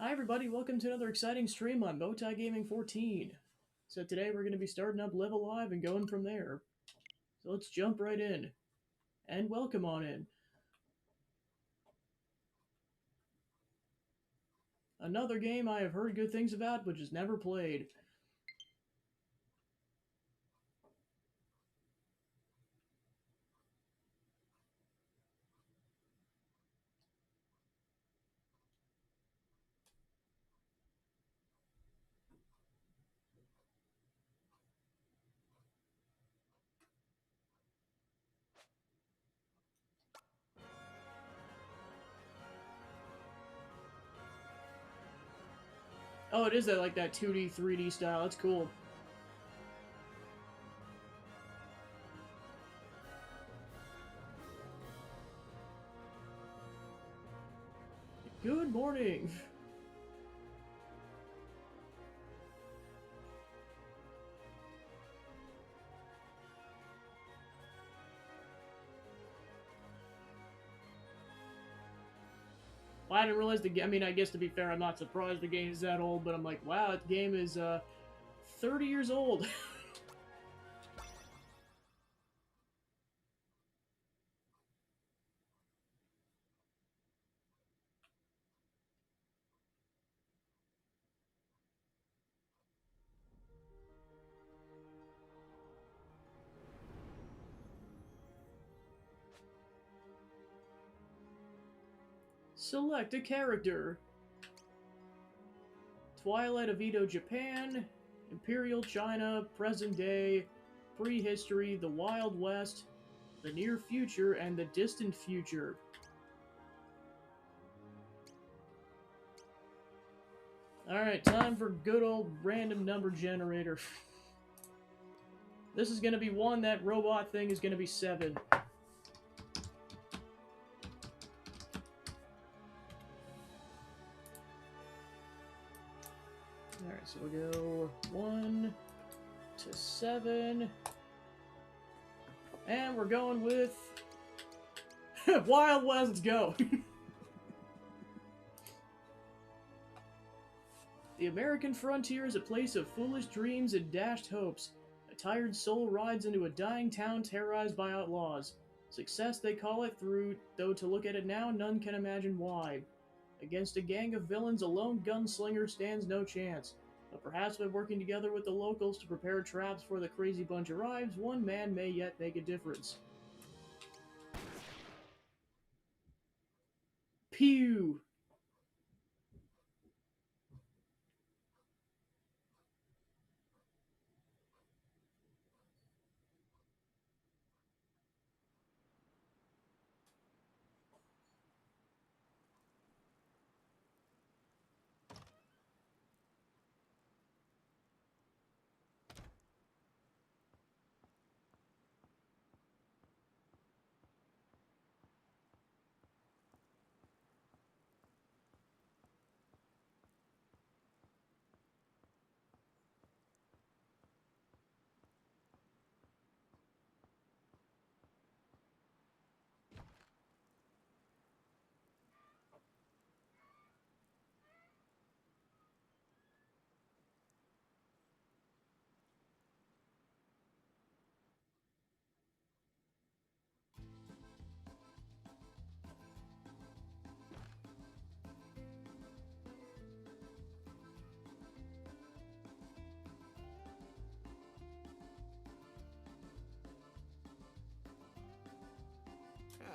Hi everybody, welcome to another exciting stream on Bowtie Gaming 14. So today we're going to be starting up Live Alive and going from there. So let's jump right in. And welcome on in. Another game I have heard good things about, but just never played. Oh, it is that like that 2D, 3D style. That's cool. Good morning. Well, I didn't realize the game. I mean, I guess to be fair, I'm not surprised the game is that old, but I'm like, wow, the game is 30 years old. Select a character. Twilight of Edo, Japan, Imperial China, present day, prehistory, the Wild West, the near future, and the distant future. Alright, time for good old random number generator. This is gonna be one, that robot thing is gonna be 7. Alright, so we'll go 1 to 7. And we're going with Wild West, let's go! The American frontier is a place of foolish dreams and dashed hopes. A tired soul rides into a dying town terrorized by outlaws. Success, they call it, through, though to look at it now, none can imagine why. Against a gang of villains, a lone gunslinger stands no chance. But perhaps by working together with the locals to prepare traps before the crazy bunch arrives, one man may yet make a difference. Pew!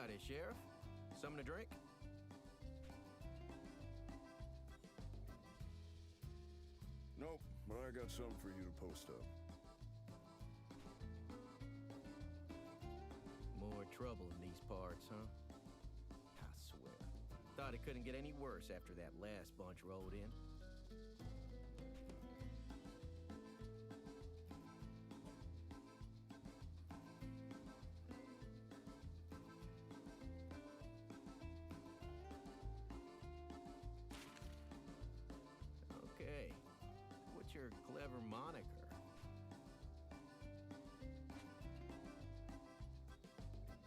Howdy, Sheriff. Something to drink? Nope, but I got something for you to post up. More trouble in these parts, huh? I swear. Thought it couldn't get any worse after that last bunch rolled in. Okay. What's your clever moniker?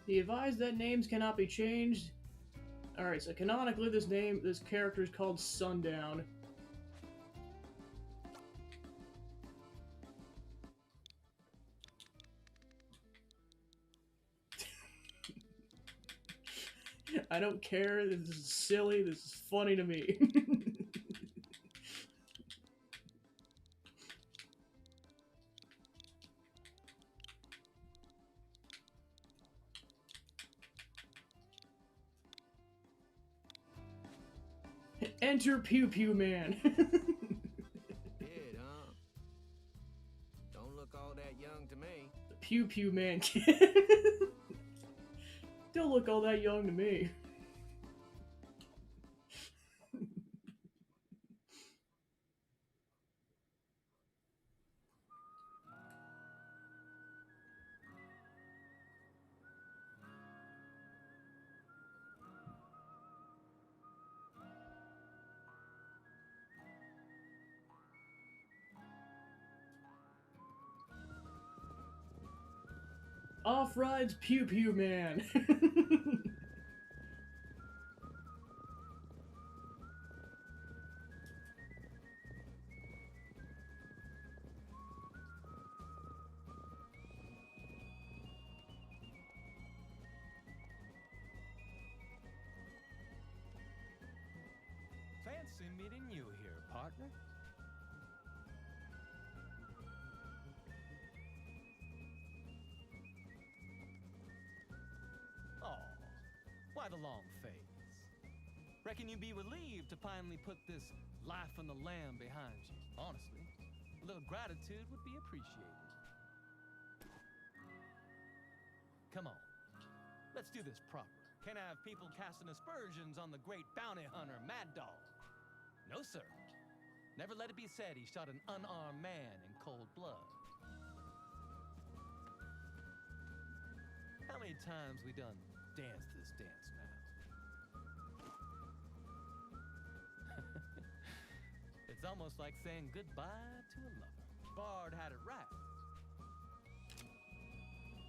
Be advised that names cannot be changed. Alright, so canonically this character is called Sundown. I don't care, this is silly, this is funny to me. Enter Pew Pew Man. Kid, huh? Don't look all that young to me. The Pew Pew Man kid. Don't look all that young to me. Off rides Pew Pew Man. Fancy meeting you here, partner. Oh, why the long face? Reckon you'd be relieved to finally put this life on the lam behind you. Honestly, a little gratitude would be appreciated. Come on, let's do this proper. Can't have people casting aspersions on the great bounty hunter, Mad Dog. No, sir. Never let it be said he shot an unarmed man in cold blood. How many times we done danced this dance now? It's almost like saying goodbye to a lover. Bard had it right.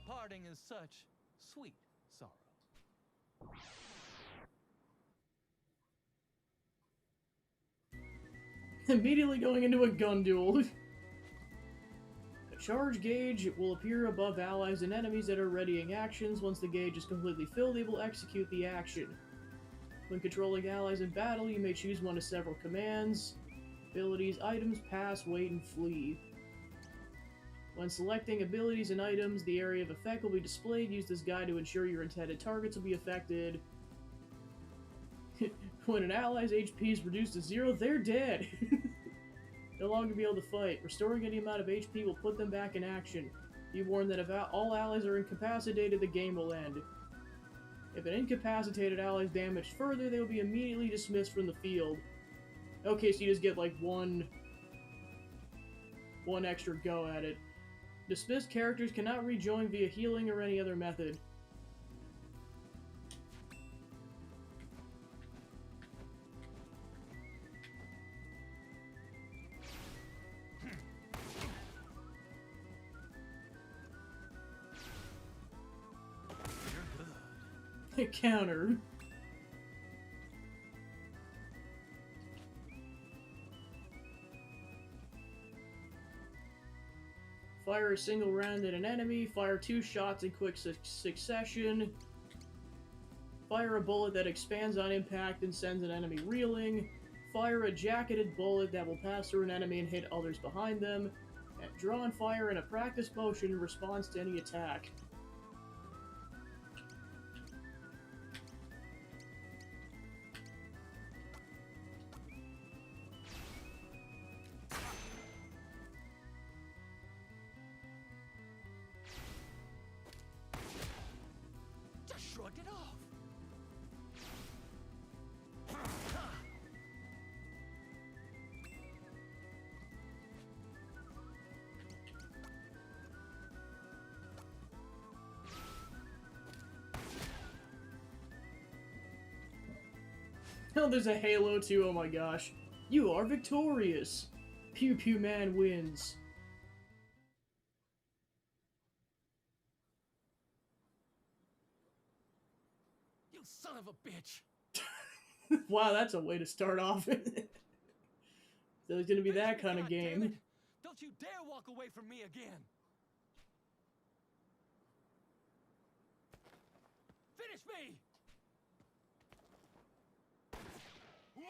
Parting is such sweet sorrow. Immediately going into a gun duel. A charge gauge will appear above allies and enemies that are readying actions. Once the gauge is completely filled, they will execute the action. When controlling allies in battle, you may choose one of several commands, abilities, items, pass, wait, and flee. When selecting abilities and items, the area of effect will be displayed. Use this guide to ensure your intended targets will be affected. When an ally's HP is reduced to 0, they're dead! No longer be able to fight. Restoring any amount of HP will put them back in action. Be warned that if all allies are incapacitated, the game will end. If an incapacitated ally is damaged further, they will be immediately dismissed from the field. Okay, so you just get like one extra go at it. Dismissed characters cannot rejoin via healing or any other method. Counter. Fire a single round at an enemy. Fire 2 shots in quick succession. Fire a bullet that expands on impact and sends an enemy reeling. Fire a jacketed bullet that will pass through an enemy and hit others behind them. And draw and fire in a practice motion in response to any attack. Shrugged it off. Oh, there's a Halo too, oh my gosh. You are victorious! Pew Pew Man wins. You son of a bitch! Wow, that's a way to start off. So it's gonna be that kind of game. Goddammit. Don't you dare walk away from me again. Finish me. Whoa!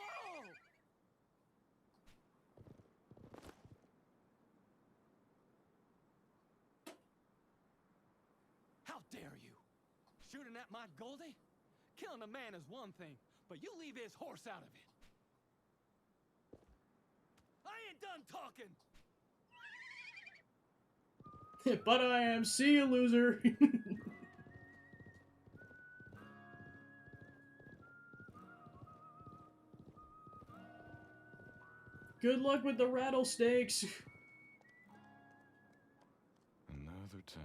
How dare you? Shooting at my Goldie? Killing a man is one thing, but you leave his horse out of it. I ain't done talking. But I am. See you, loser. Good luck with the rattlesnakes. Another town.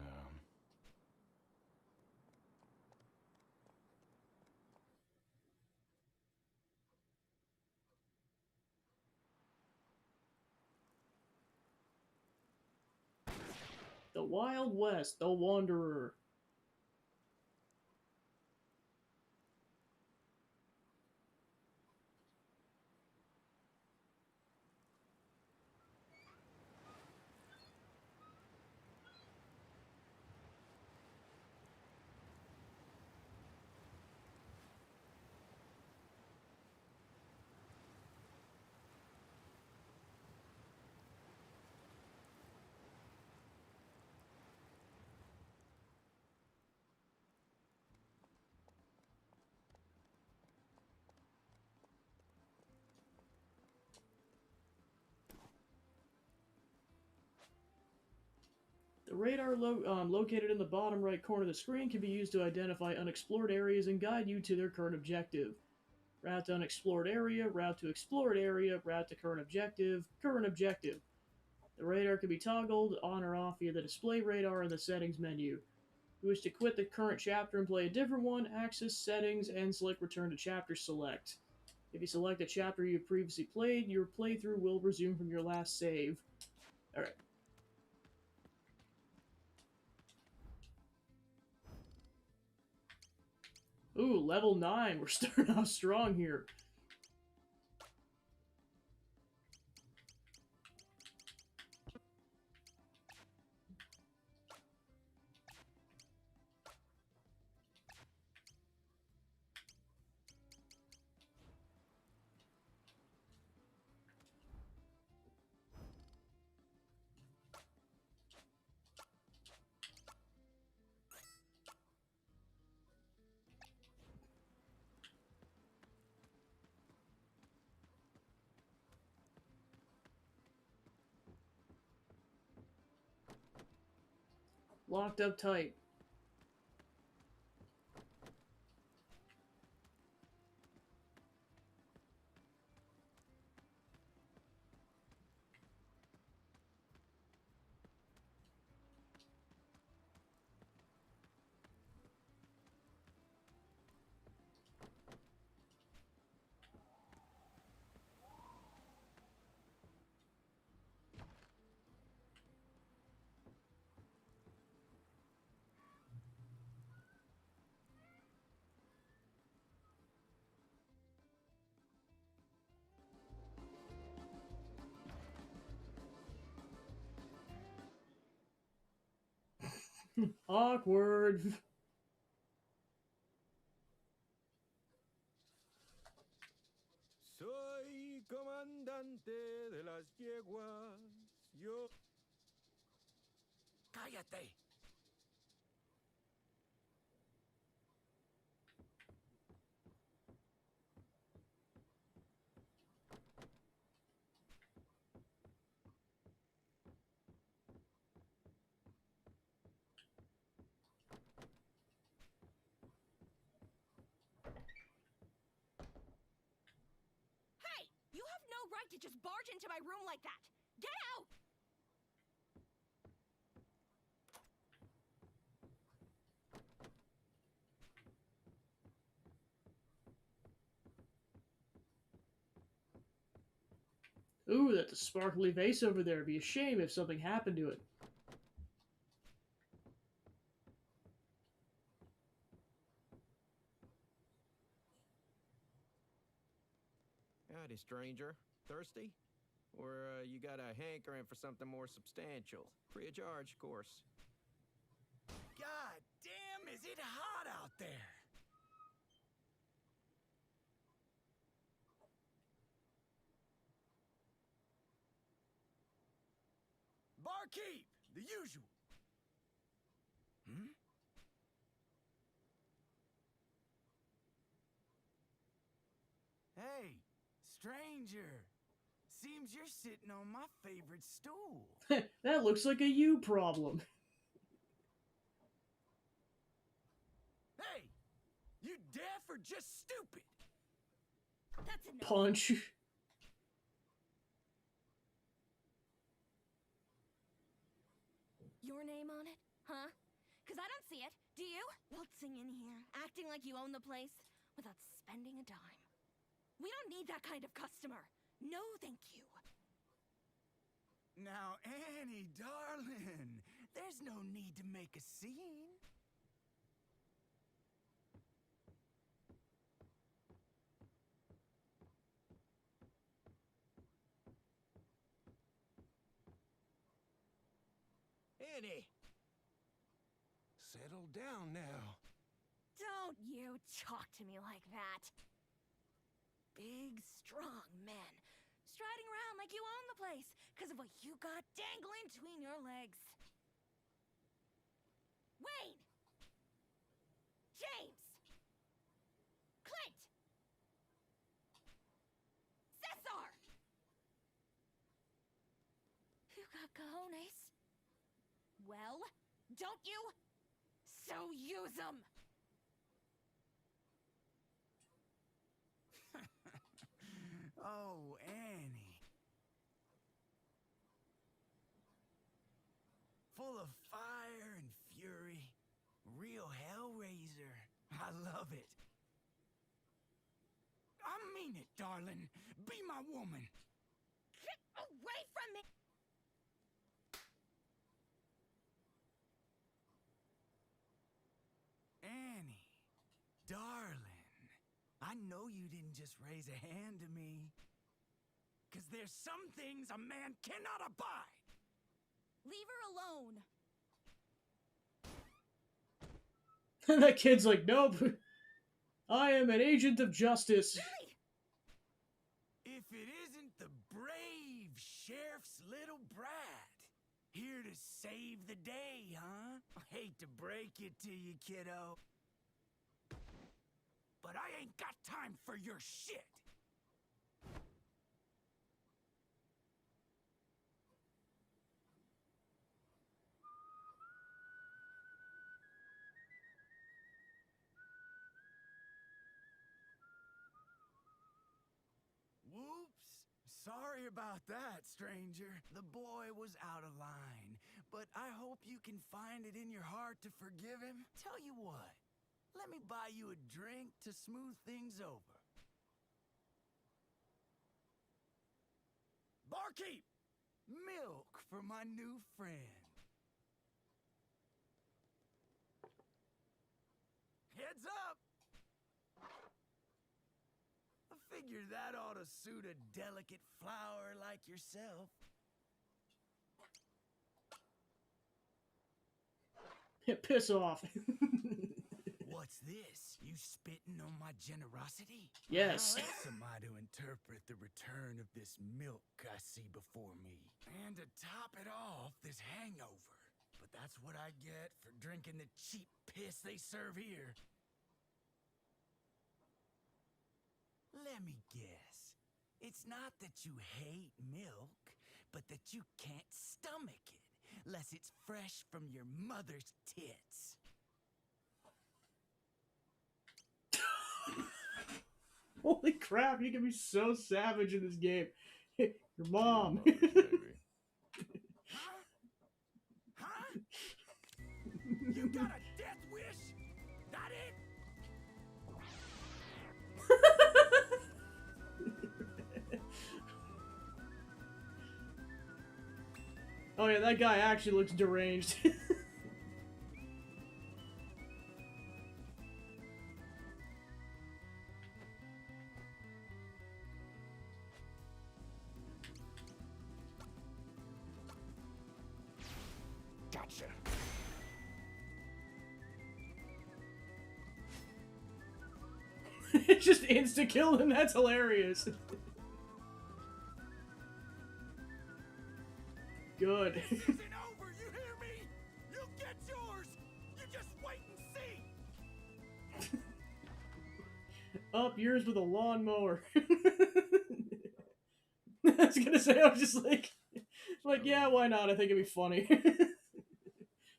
The Wild West, the Wanderer. The radar located in the bottom right corner of the screen can be used to identify unexplored areas and guide you to their current objective. Route to unexplored area, route to explored area, route to current objective, current objective. The radar can be toggled on or off via the display radar in the settings menu. If you wish to quit the current chapter and play a different one, access settings and select return to chapter select. If you select a chapter you previously played, your playthrough will resume from your last save. Alright. Ooh, level 9. We're starting off strong here. Locked up tight. Awkward. Soy comandante de las yeguas. Yo. Cállate. Hey! You have no right to just barge into my room like that! Get out! Ooh, that's a sparkly vase over there. It'd be a shame if something happened to it. Howdy, stranger. Thirsty? Or you got a hankering for something more substantial? Free of charge, of course. God damn, is it hot out there? Barkeep, the usual. Hmm? Hey, stranger. Seems you're sitting on my favorite stool. That looks like a you problem. Hey, you deaf or just stupid? That's enough. Punch. Your name on it? Huh? Cause I don't see it. Do you? Waltzing in here, acting like you own the place, without spending a dime. We don't need that kind of customer. No, thank you. Now, Annie, darling, there's no need to make a scene. Annie! Settle down now. Don't you talk to me like that. Big, strong men, striding around like you own the place, because of what you got dangling between your legs. Wayne! James! Clint! Cesar! You got cojones? Well, don't you? So use them! Oh, Annie. Full of fire and fury. Real Hellraiser. I love it. I mean it, darling. Be my woman. Get away from me! Annie, darling, I know you didn't just raise a hand to me. 'Cause there's some things a man cannot abide. Leave her alone. And that kid's like, nope. I am an agent of justice. Billy! If it isn't the brave sheriff's little brat. Here to save the day, huh? I hate to break it to you, kiddo. But I ain't got time for your shit. Whoops. Sorry about that, stranger. The boy was out of line, but I hope you can find it in your heart to forgive him. Tell you what, let me buy you a drink to smooth things over. Barkeep! Milk for my new friend. Heads up! I figure that ought to suit a delicate flower like yourself. Piss off. What's this? You spitting on my generosity? Yes. How else am I to interpret the return of this milk I see before me? And to top it off, this hangover. But that's what I get for drinking the cheap piss they serve here. Let me guess. It's not that you hate milk, but that you can't stomach it, unless it's fresh from your mother's tits. Holy crap, you can be so savage in this game. Your mom. Mother's baby. Huh? Huh? You got a death wish? That it? Oh yeah, that guy actually looks deranged. Just insta-kill him, that's hilarious. Good. This isn't over, you hear me? You'll get yours! You just wait and see! Up yours with a lawnmower. I was gonna say, I was just like, yeah, why not? I think it'd be funny.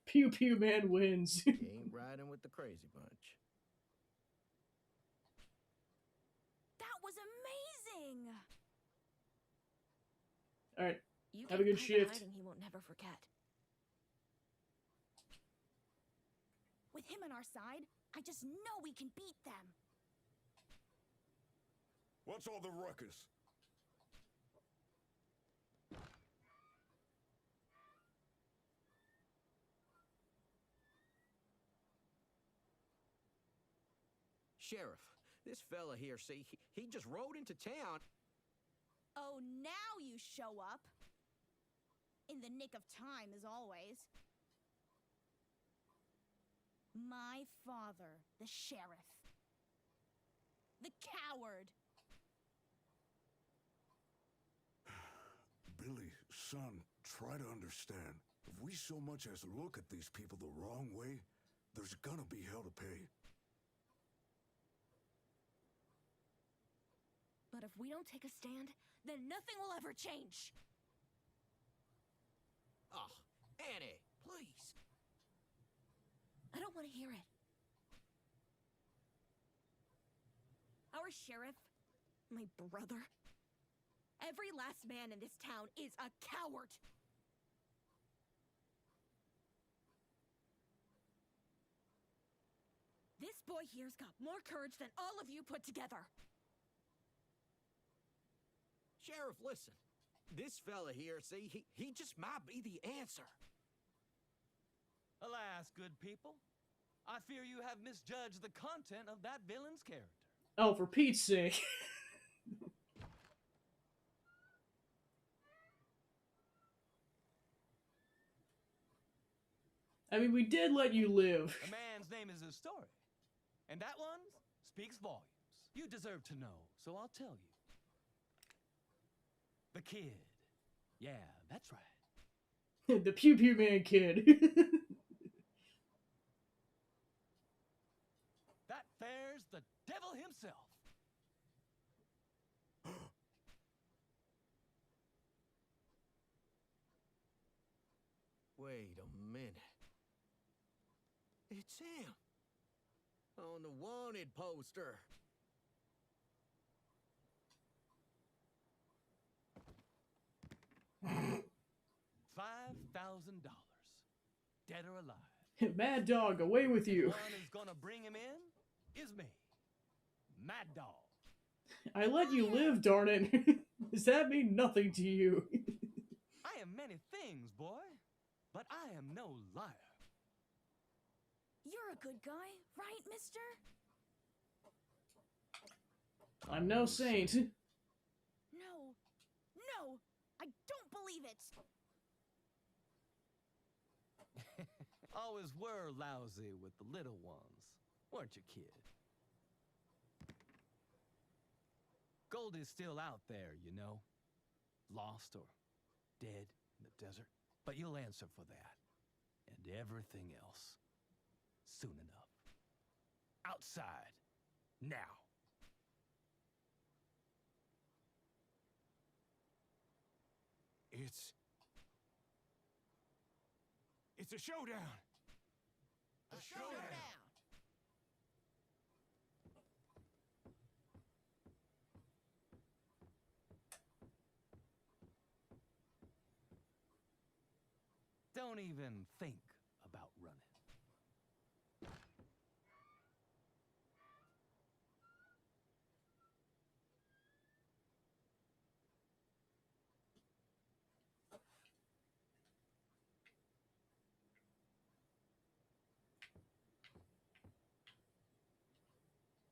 Pew Pew Man wins. You ain't riding with the crazy bunch. That was amazing! Alright, You have a get good Piper shift. hiding, he won't never forget. With him on our side, I just know we can beat them. What's all the ruckus? Sheriff, this fella here, see, he just rode into town. Oh, now you show up. In the nick of time, as always. My father, the sheriff. The coward. Billy, son, try to understand. If we so much as look at these people the wrong way, there's gonna be hell to pay. But if we don't take a stand, then nothing will ever change. Oh, Annie, please. I don't want to hear it. Our sheriff, my brother, every last man in this town is a coward. This boy here's got more courage than all of you put together. Sheriff, listen. This fella here, see, he just might be the answer. Alas, good people, I fear you have misjudged the content of that villain's character. Oh, for Pete's sake. I mean, we did let you live. A man's name is his story, and that one speaks volumes. You deserve to know, so I'll tell you. The kid. Yeah, that's right. The Pew Pew Man kid. That fares the devil himself. Wait a minute. It's him. On the wanted poster. $5,000. Dead or alive. Mad Dog, away with The you. one who's gonna bring him in is me. Mad Dog. I let you live, darn it. Does that mean nothing to you? I am many things, boy, but I am no liar. You're a good guy, right, mister? I'm no saint. No. No! I don't believe it! Always were lousy with the little ones, weren't you, kid? Goldie's still out there, you know. Lost or dead in the desert. But you'll answer for that. And everything else. Soon enough. Outside. Now. It's a showdown! A showdown! Don't even think about running.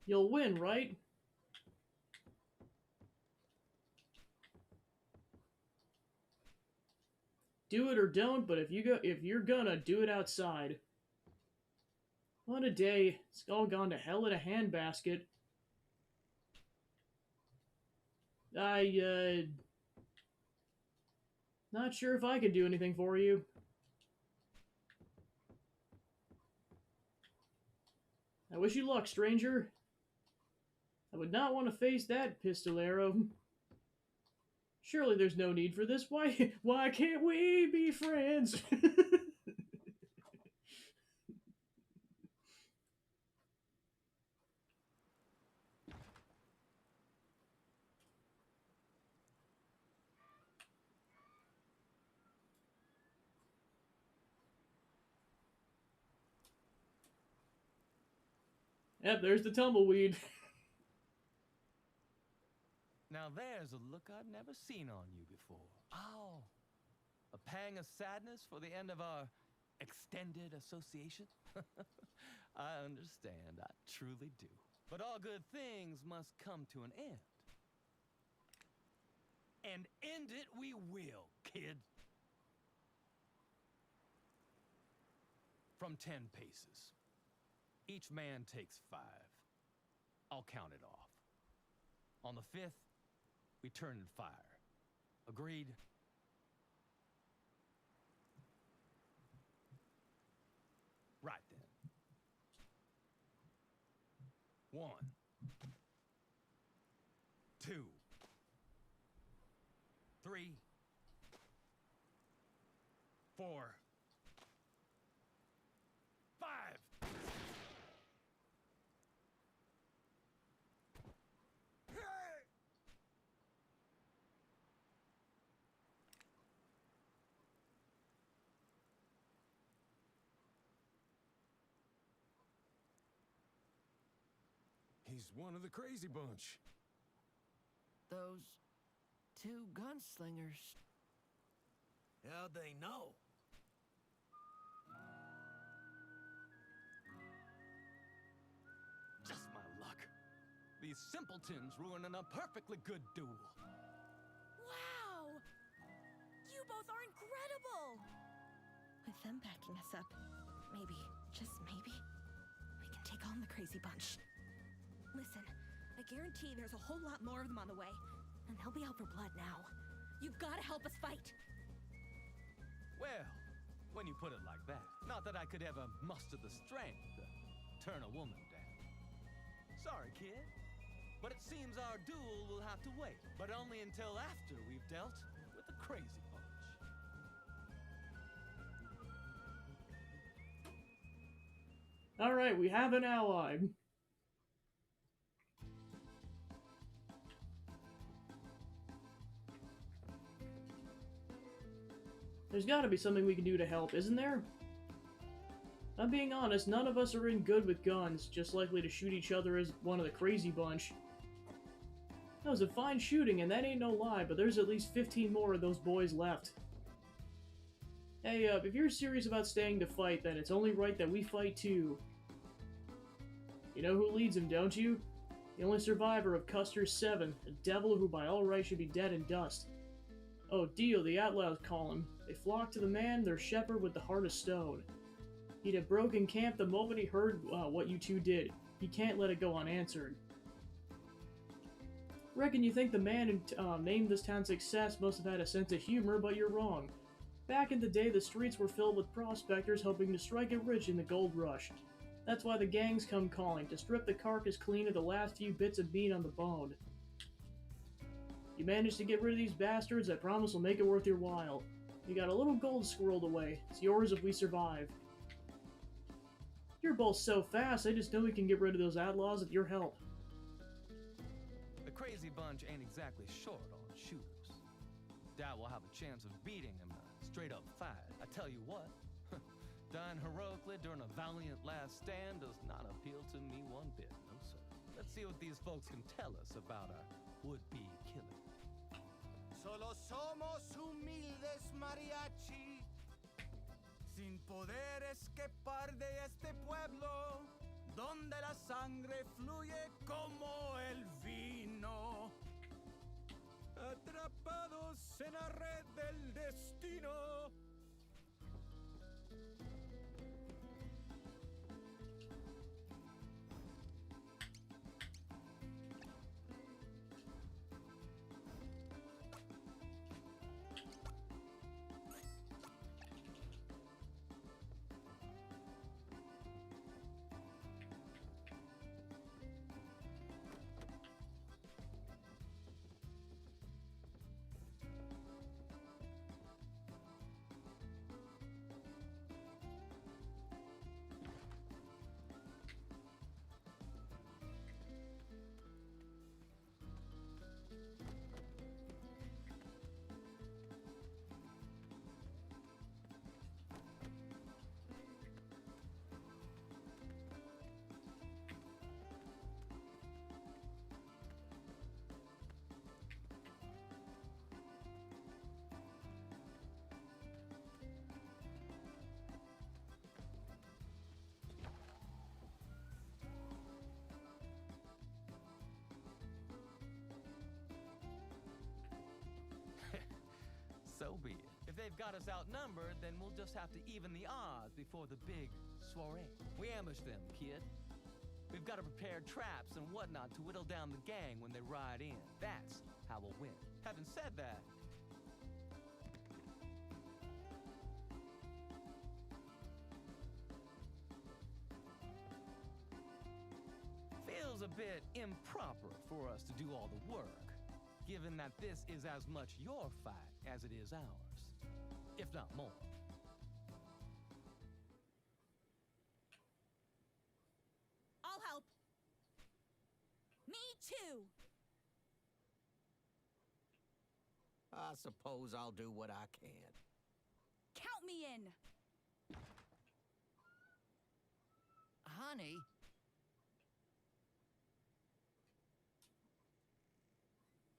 You'll win, right? Do it or don't, but if you're gonna, do it outside. What a day. It's all gone to hell in a handbasket. Not sure if I can do anything for you. I wish you luck, stranger. I would not want to face that pistolero. Surely there's no need for this. Why can't we be friends? Yep, there's the tumbleweed. Now there's a look I've never seen on you before. Oh, a pang of sadness for the end of our extended association? I understand, I truly do. But all good things must come to an end. And end it we will, kid. From 10 paces. Each man takes 5. I'll count it off. On the 5th, we turn and fire. Agreed? Right then. 1, 2, 3, 4, 5. He's one of the crazy bunch. Those 2 gunslingers. How'd they know? Just my luck. These simpletons ruining a perfectly good duel. Wow! You both are incredible! With them backing us up, maybe, just maybe, we can take on the crazy bunch. Listen, I guarantee there's a whole lot more of them on the way, and they'll be out for blood now. You've got to help us fight. Well, when you put it like that, not that I could ever muster the strength to turn a woman down. Sorry, kid, but it seems our duel will have to wait, but only until after we've dealt with the crazy bunch. Alright, we have an ally. There's gotta be something we can do to help, isn't there? I'm being honest, none of us are in good with guns, just likely to shoot each other as one of the crazy bunch. That was a fine shooting, and that ain't no lie, but there's at least 15 more of those boys left. Hey, if you're serious about staying to fight, then it's only right that we fight too. You know who leads him, don't you? The only survivor of Custer's 7, a devil who by all rights should be dead in dust. Oh, Dio, the outlaws call him. They flock to the man, their shepherd with the heart of stone. He'd have broken camp the moment he heard what you two did. He can't let it go unanswered. Reckon you think the man who named this town Success must have had a sense of humor, but you're wrong. Back in the day, the streets were filled with prospectors hoping to strike it rich in the gold rush. That's why the gangs come calling, to strip the carcass clean of the last few bits of meat on the bone. You managed to get rid of these bastards, I promise will make it worth your while. You got a little gold squirreled away. It's yours if we survive. You're both so fast, I just know we can get rid of those outlaws with your help. The crazy bunch ain't exactly short on shooters. Doubt we'll have a chance of beating them in a straight-up fight. I tell you what, dying heroically during a valiant last stand does not appeal to me one bit, no sir. Let's see what these folks can tell us about our would-be killer. Solo somos humildes mariachi, sin poder escapar de este pueblo, donde la sangre fluye como el vino. Atrapados en la red del destino. If they've got us outnumbered, then we'll just have to even the odds before the big soiree. We ambush them, kid. We've got to prepare traps and whatnot to whittle down the gang when they ride in. That's how we'll win. Having said that, feels a bit improper for us to do all the work, given that this is as much your fight as it is ours, if not more. I'll help. Me too. I suppose I'll do what I can. Count me in. Honey,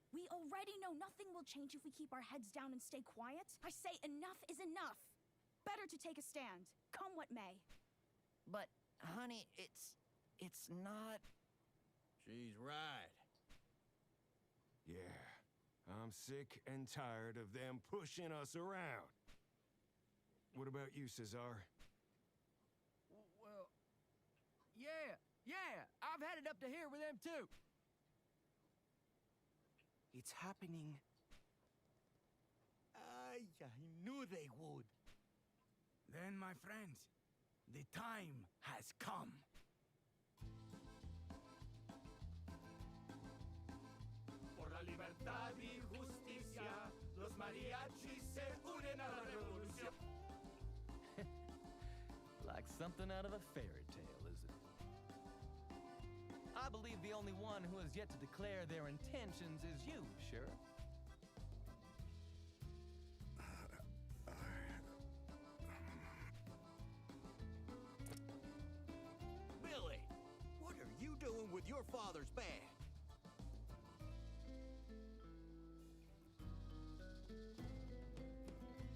We already know nothing will change if we keep our heads down and stay quiet. I say enough is enough. Better to take a stand, come what may. but honey, it's not. She's right. Yeah, I'm sick and tired of them pushing us around. What about you, Cesar? Well, yeah, I've had it up to here with them too. It's happening. I knew they would. Then, my friends, the time has come. Por la libertad y justicia, los mariachis se unen a la revolución. Like something out of a fairy tale, isn't it? I believe the only one who has yet to declare their intentions is you, Sheriff. Billy, what are you doing with your father's badge?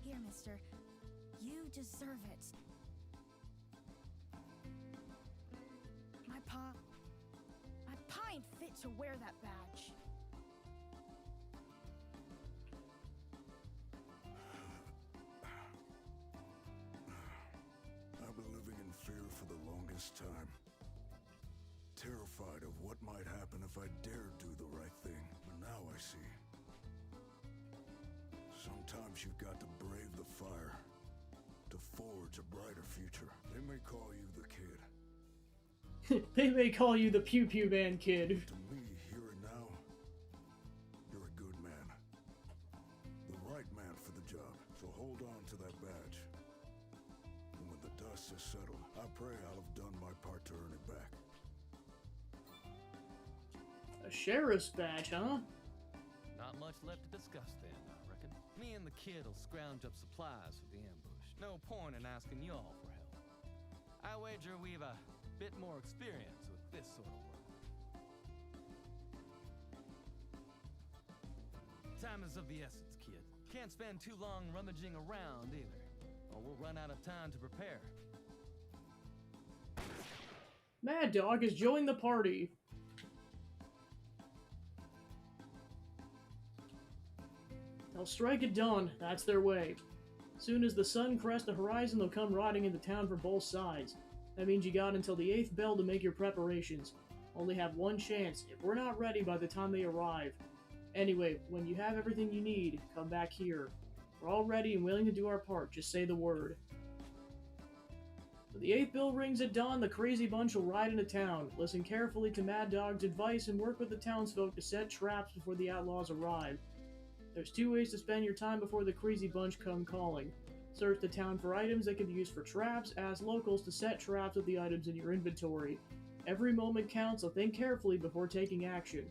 Here, mister. You deserve it. My pa ain't fit to wear that badge. I've been living in fear for the longest time. Terrified of what might happen if I dared do the right thing. But now I see. Sometimes you've got to brave the fire to forge a brighter future. They may call you the kid. They may call you the Pew Pew Man Kid. To me, here and now, you're a good man. The right man for the job. So hold on to that badge. And when the dust has settled, I pray I'll have done my part to earn it back. A sheriff's badge, huh? Not much left to discuss then, I reckon. Me and the kid will scrounge up supplies for the ambush. No point in asking y'all for help. I wager we've a bit more experience with this sort of work. Time is of the essence, kid. Can't spend too long rummaging around either, or we'll run out of time to prepare. Mad Dog has joined the party. They'll strike at dawn, that's their way. Soon as the sun crests the horizon, they'll come riding into town from both sides. That means you got until the 8th bell to make your preparations. Only have one chance, if we're not ready by the time they arrive. Anyway, when you have everything you need, come back here. We're all ready and willing to do our part, just say the word. When the 8th bell rings at dawn, the crazy bunch will ride into town. Listen carefully to Mad Dog's advice and work with the townsfolk to set traps before the outlaws arrive. There's 2 ways to spend your time before the crazy bunch come calling. Search the town for items that can be used for traps, ask locals to set traps with the items in your inventory. Every moment counts, so think carefully before taking action.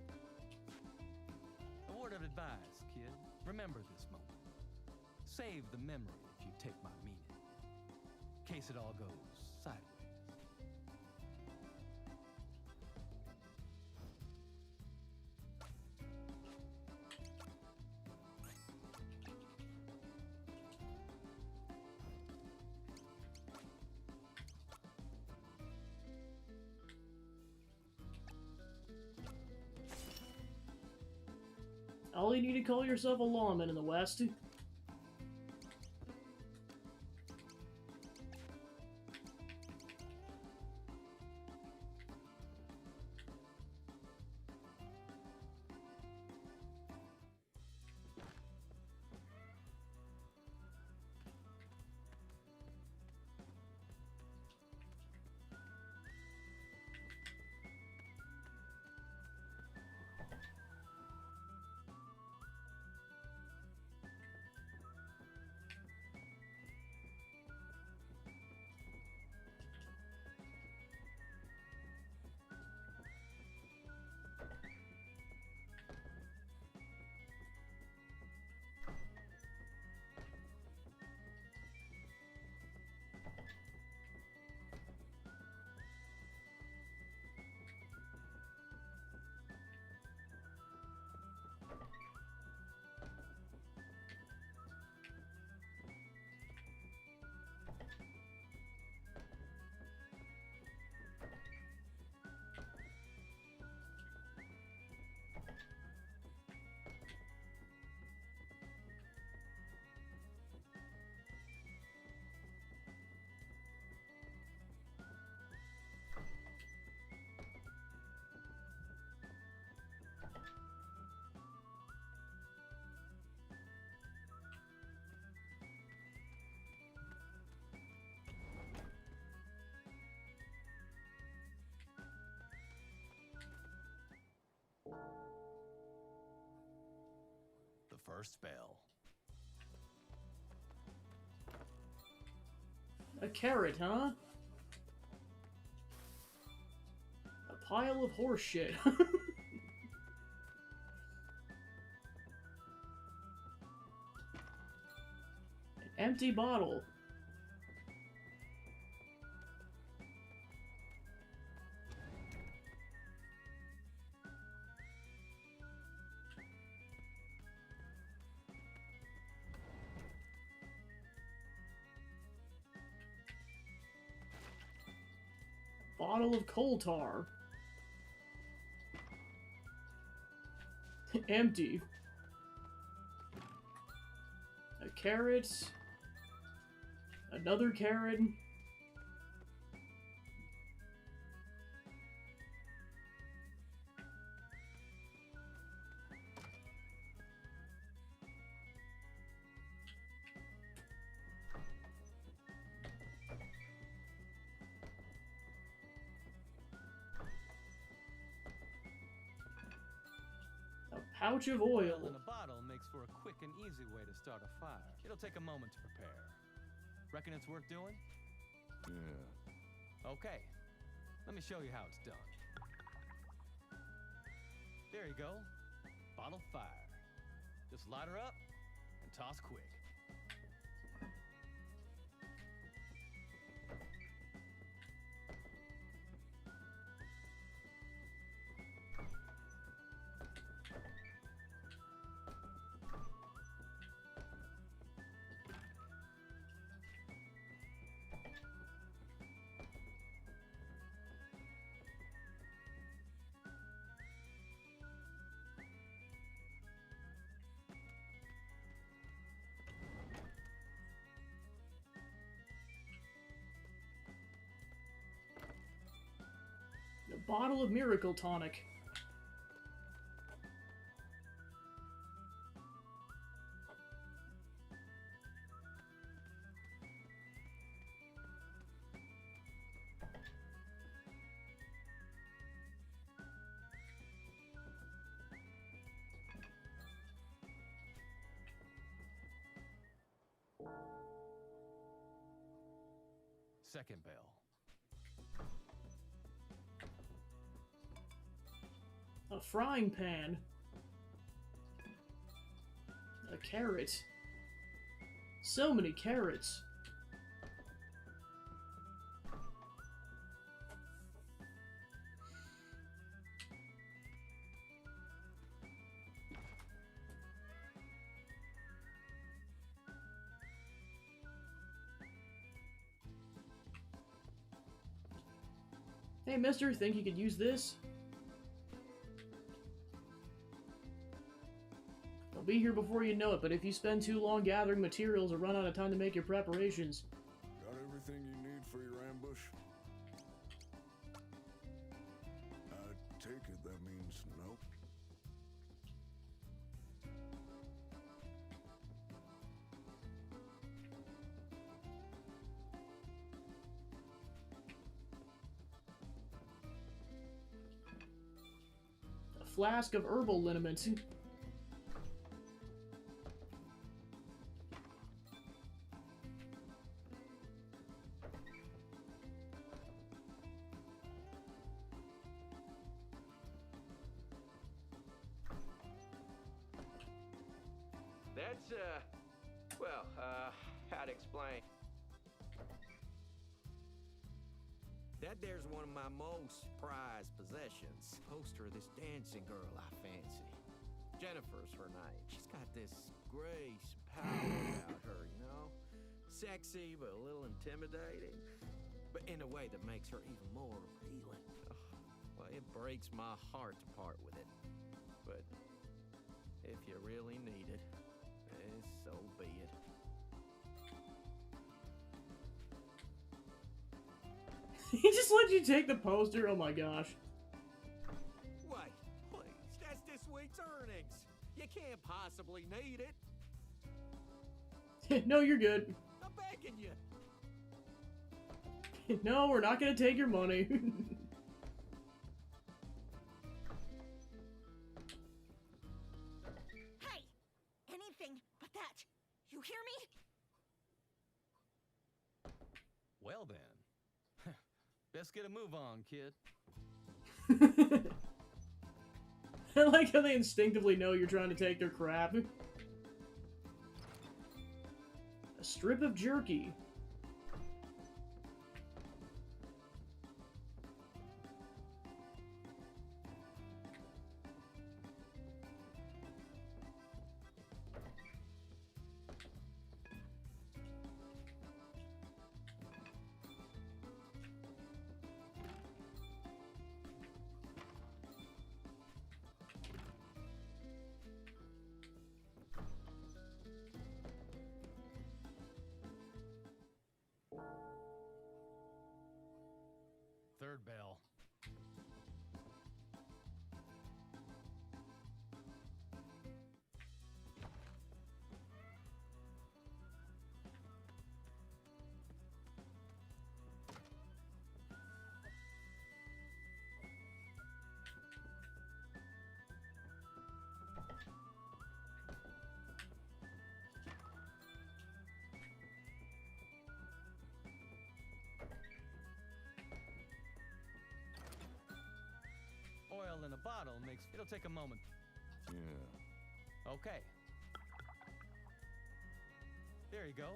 A word of advice, kid. Remember this moment. Save the memory if you take my meaning. In case it all goes sideways. All you need to call yourself a lawman in the West. first spell. A carrot, huh? A pile of horse shit. An empty bottle. Bottle of coal tar. Empty. A carrot. Another carrot. A pouch of oil. Oil in a bottle makes for a quick and easy way to start a fire. It'll take a moment to prepare. Reckon it's worth doing? Yeah. Okay. Let me show you how it's done. There you go. Bottle fire. Just light her up and toss quick. A bottle of Miracle Tonic. Second bell. A frying pan. A carrot. So many carrots. Hey, mister, think you could use this? I'll be here before you know it, but if you spend too long gathering materials or run out of time to make your preparations. Got everything you need for your ambush? I take it that means no. A flask of herbal liniment. That's, well, how'd explain? That there's one of my most prized possessions. Poster of this dancing girl I fancy. Jennifer's her name. She's got this grace and power about her, you know? Sexy, but a little intimidating. But in a way that makes her even more appealing. Oh, well, it breaks my heart to part with it. But if you really need it, so be it. He just let you take the poster? Oh my gosh. Wait, please, that's this week's earnings. You can't possibly need it. No, you're good. I'm begging you. No, we're not gonna take your money. Hey! Anything Well then. Best get a move on, kid. I like how they instinctively know you're trying to take their crap. A strip of jerky. Third bell. Oil in a bottle makes... It'll take a moment. Yeah. Okay. There you go.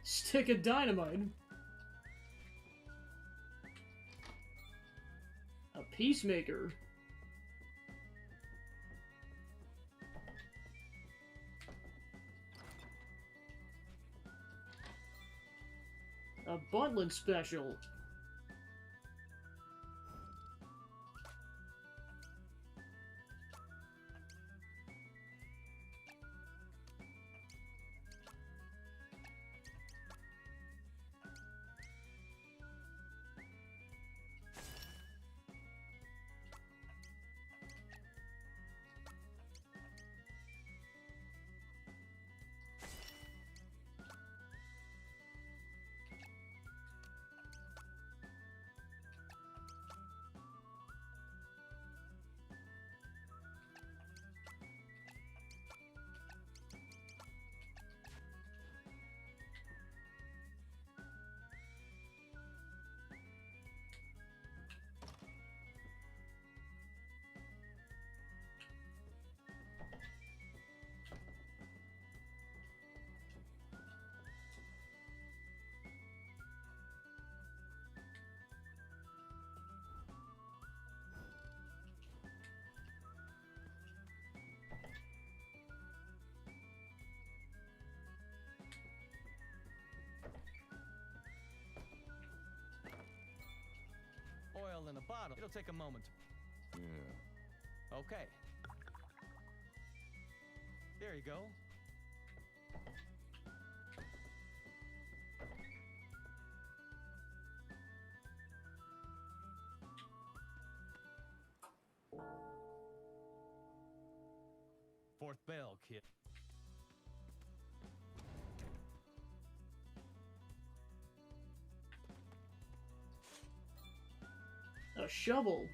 Stick of dynamite. A peacemaker. A Buntland special. Oil in a bottle. It'll take a moment. Yeah. Okay. There you go. Fourth bell, kid. A shovel.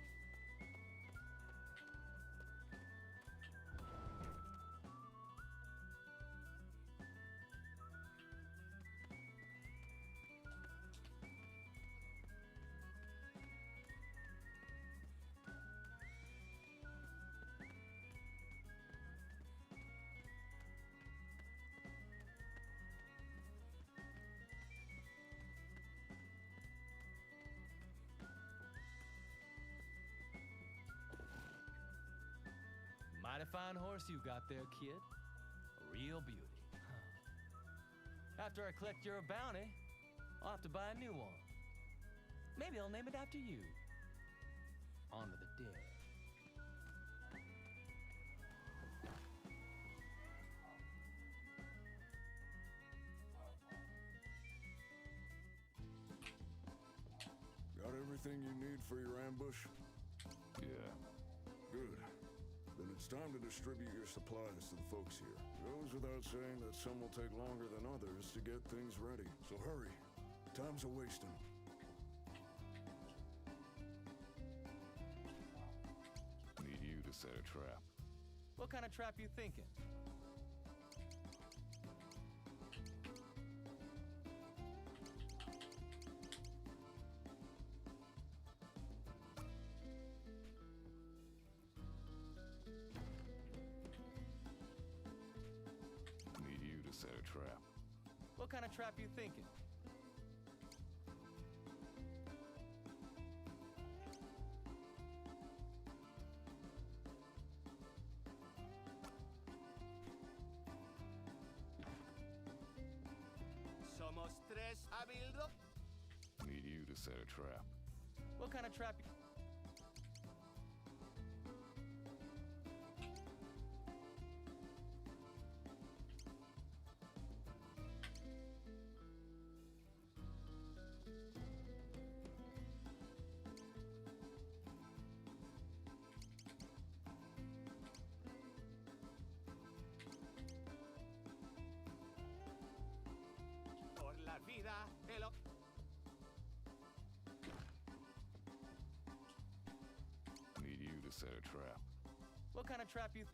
Mighty fine horse you got there, kid. A real beauty. Huh. After I collect your bounty, I'll have to buy a new one. Maybe I'll name it after you. Honor the dead. Got everything you need for your ambush? Yeah. Good. Then it's time to distribute your supplies to the folks here. Goes without saying that some will take longer than others to get things ready. So hurry. Time's a-wasting. Need you to set a trap. What kind of trap you thinking? Need you to set a trap. What kind of trap you thinking? Somos tres Abildo. Need you to set a trap. What kind of trap you... Por la vida, el... Need you to set a trap. What kind of trap you...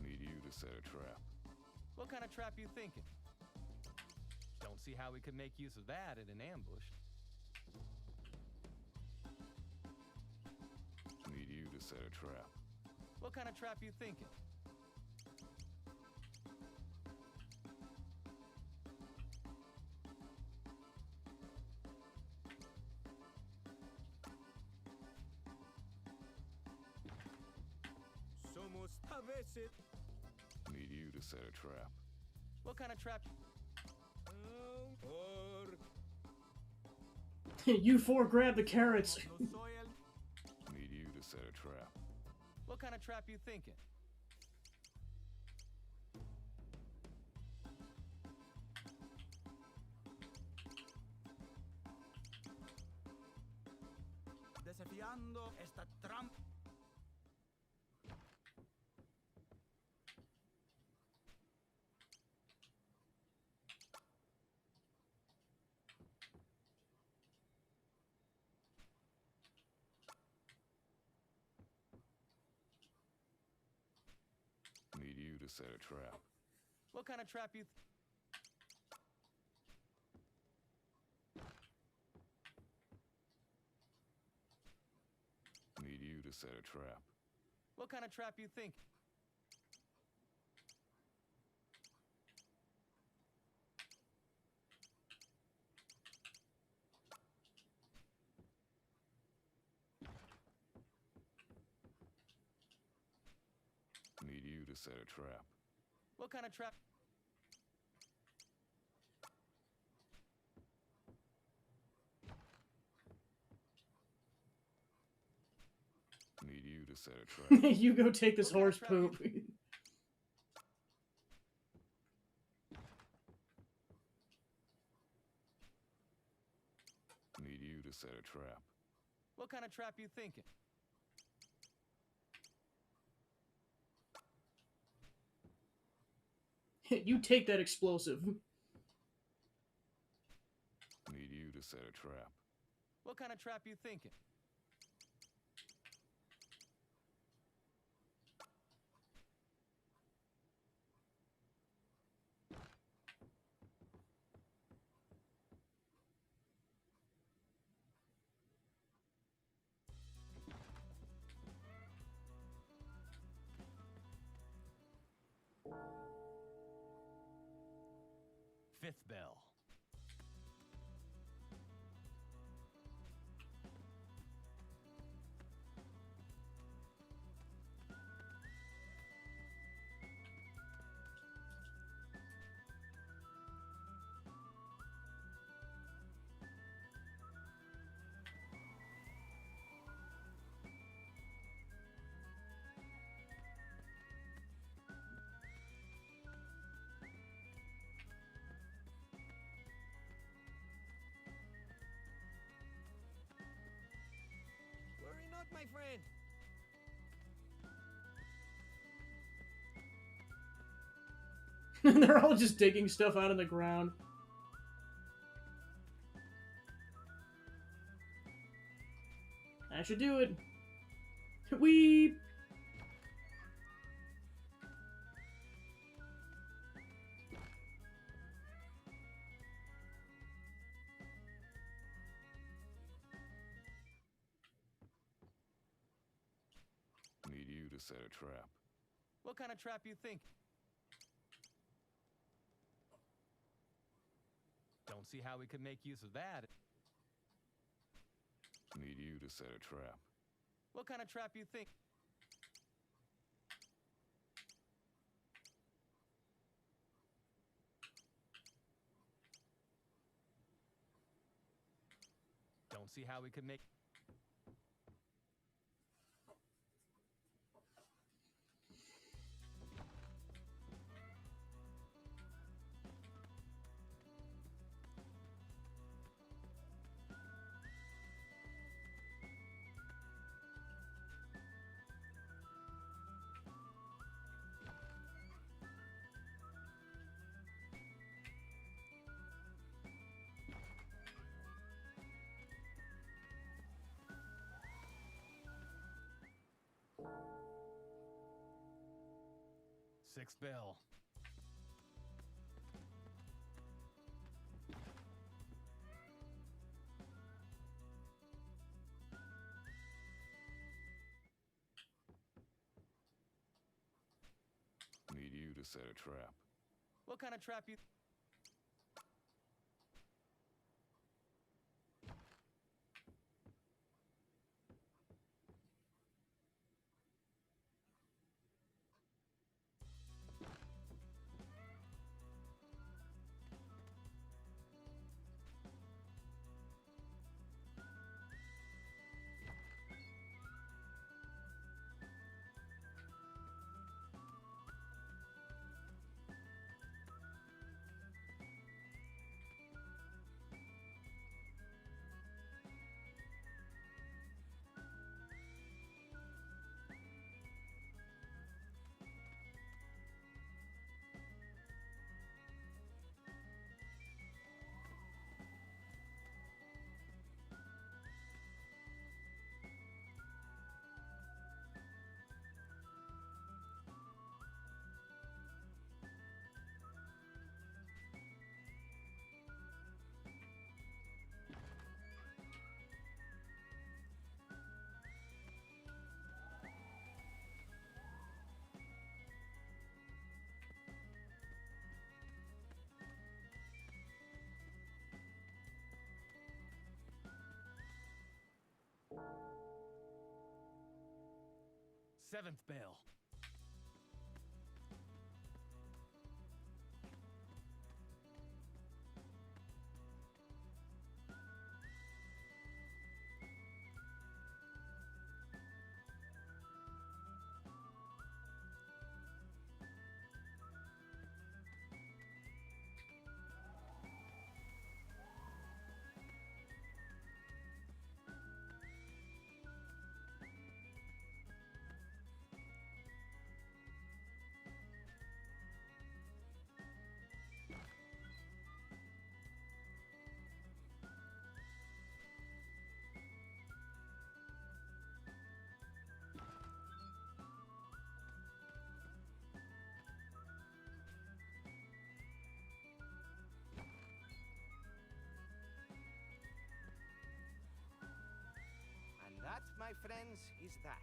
Need you to set a trap. What kind of trap you thinking? Don't see how we could make use of that in an ambush. Need you to set a trap. What kind of trap you thinking? Somos a veces. Need you to set a trap. What kind of trap... Por... You four grab the carrots. No soy el... Need you to set a trap. What kind of trap you thinking? Desafiando esta trampa. Need you to set a trap. What kind of trap you... Need you to set a trap. What kind of trap you think? Need you to set a trap. What kind of trap... Need you to set a trap. You go take this What kind of horse trap poop. Need you to set a trap. What kind of trap you thinking? You take that explosive. Need you to set a trap. What kind of trap you thinking? Fifth bell. my friend. They're all just digging stuff out of the ground. That should do it. Weep. Need you to set a trap. What kind of trap you think? Don't see how we could make use of that. Need you to set a trap. What kind of trap you think? Don't see how we could make... Sixth bell. Need you to set a trap. What kind of trap you... Seventh bell. And that, my friends, is that.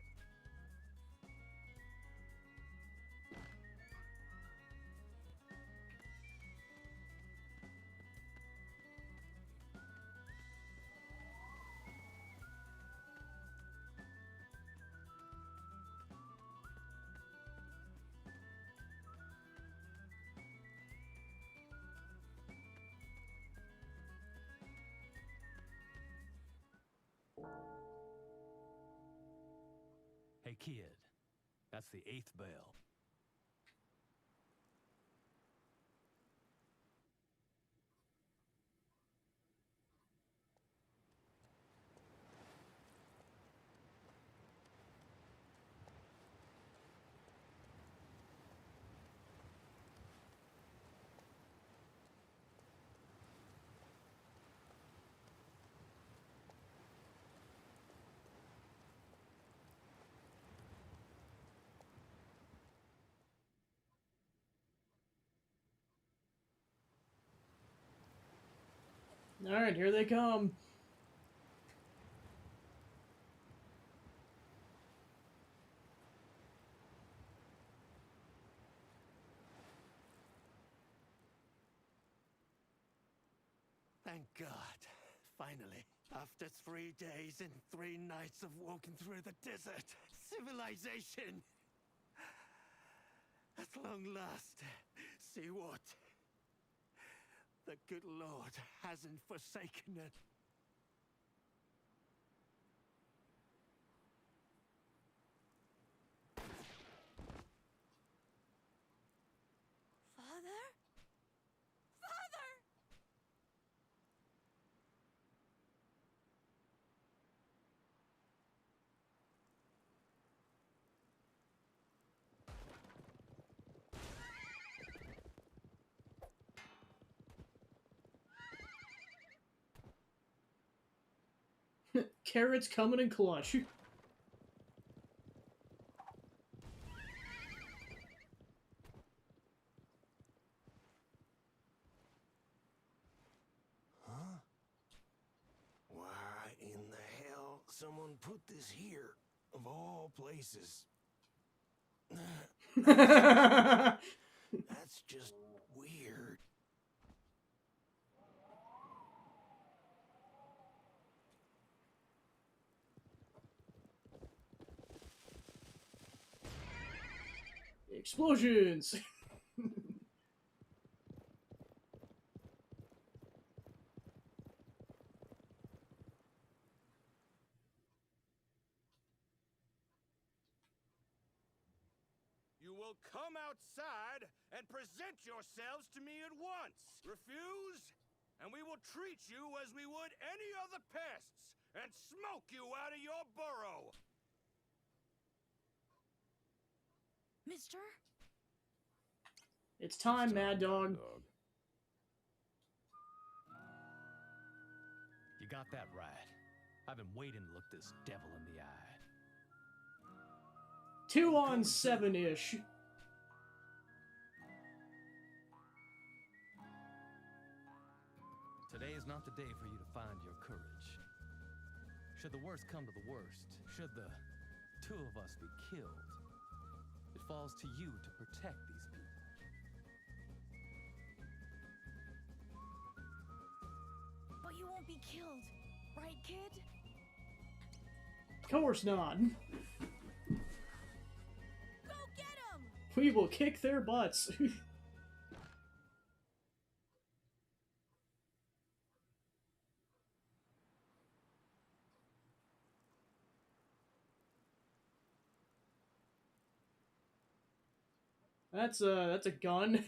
Hey, kid. That's the eighth bell. Alright, here they come. Thank God. Finally. After 3 days and 3 nights of walking through the desert, civilization! At long last, see what? The good Lord hasn't forsaken it. Father? Father! Carrots coming in clutch. Huh? Why in the hell someone put this here, of all places? That's just weird. Explosions! You will come outside and present yourselves to me at once. Refuse, and we will treat you as we would any other pests, and smoke you out of your burrow. Mister? It's time, Mad Dog. You got that right. I've been waiting to look this devil in the eye. 2 on 7-ish. Today is not the day for you to find your courage. Should the worst come to the worst, should the 2 of us be killed, it falls to you to protect these people. But you won't be killed, right, kid? Of course not. Go get him! We will kick their butts. That's a gun.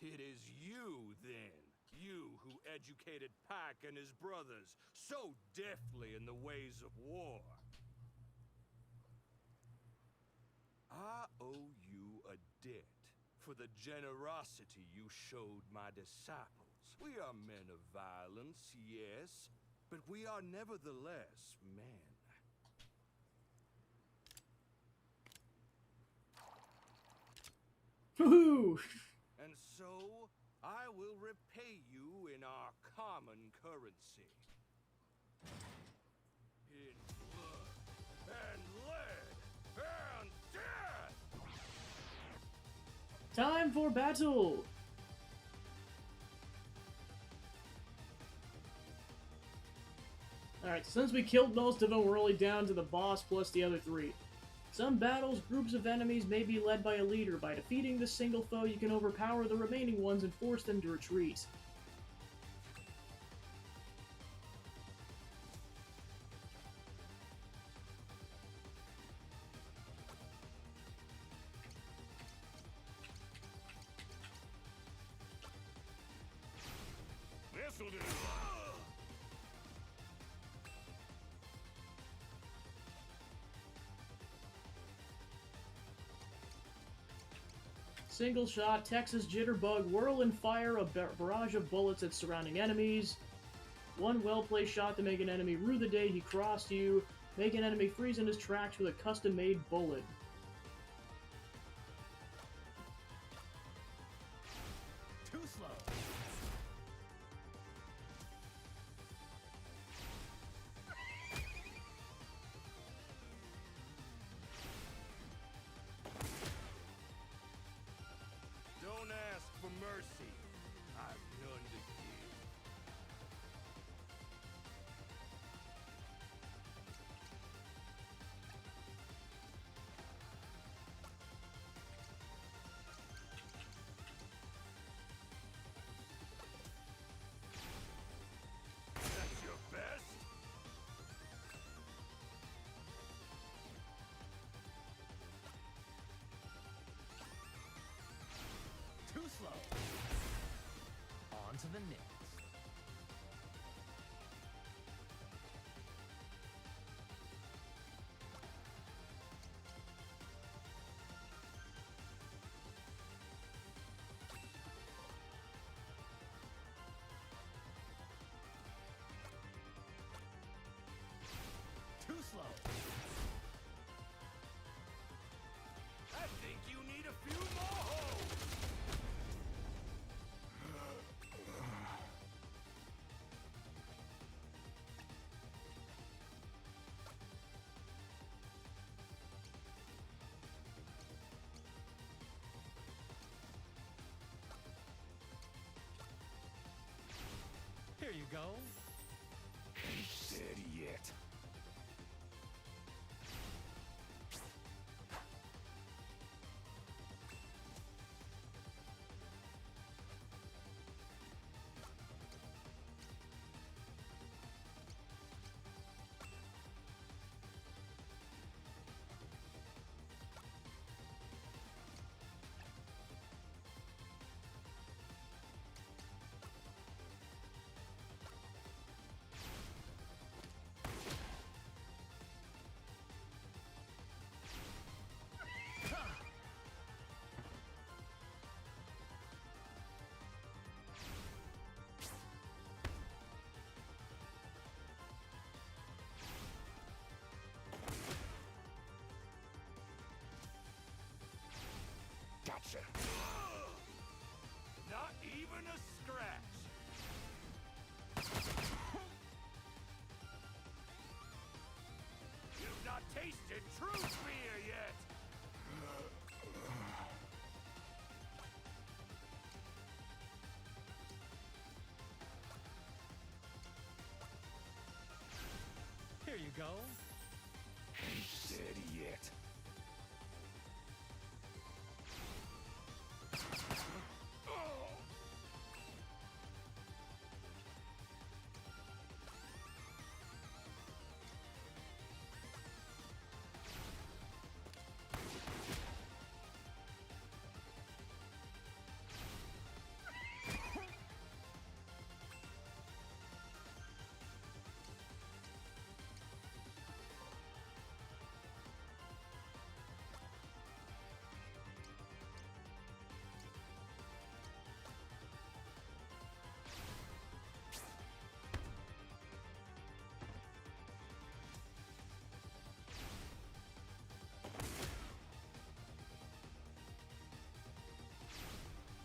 It is you, then. You who educated Pack and his brothers so deftly in the ways of war. I owe you a debt for the generosity you showed my disciples. We are men of violence, yes, but we are nevertheless men. Woohoo! And so, I will repay you in our common currency. In blood, and lead, and death! Time for battle! Alright, since we killed most of them, we're only down to the boss plus the other 3. Some battles, groups of enemies may be led by a leader. By defeating this single foe, you can overpower the remaining ones and force them to retreat. This'll do! Single shot, Texas Jitterbug, whirl and fire a barrage of bullets at surrounding enemies. One well-placed shot to make an enemy rue the day he crossed you. Make an enemy freeze in his tracks with a custom-made bullet. Too slow. Don't ask for mercy. I've none to give. That's your best? Too slow. On to the next. Too slow. I think you need a few more holes. Here you go. Dead yet. Gotcha. Not even a scratch. You've not tasted true fear yet. Here you go. Dead yet.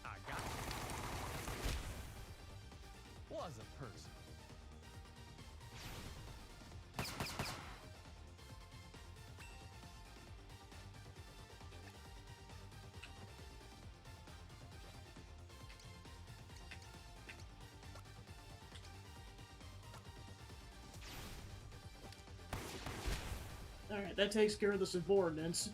I got it. Was a person. Alright, that takes care of the subordinates.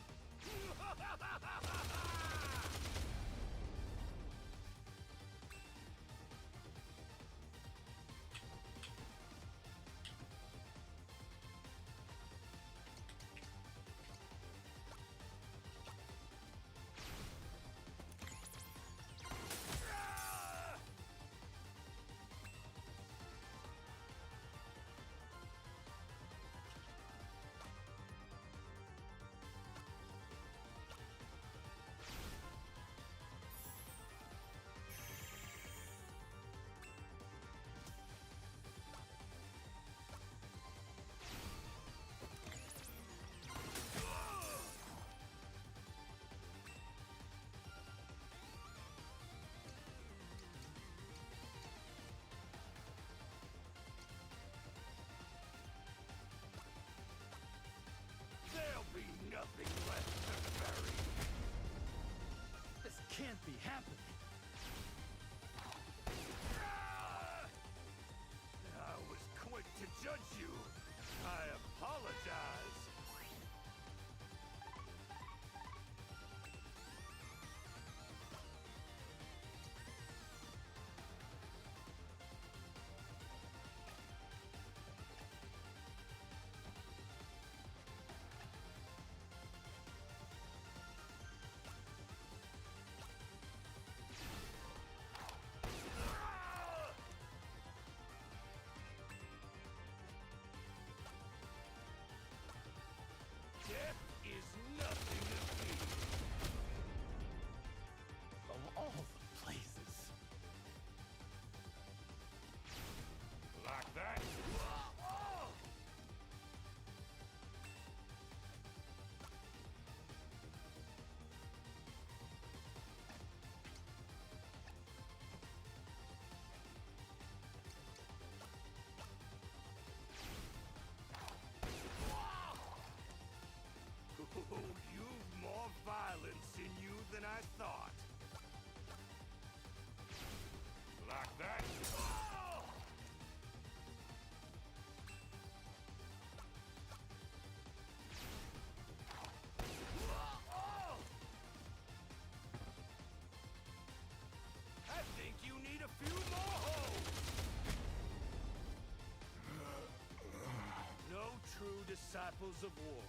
disciples of war,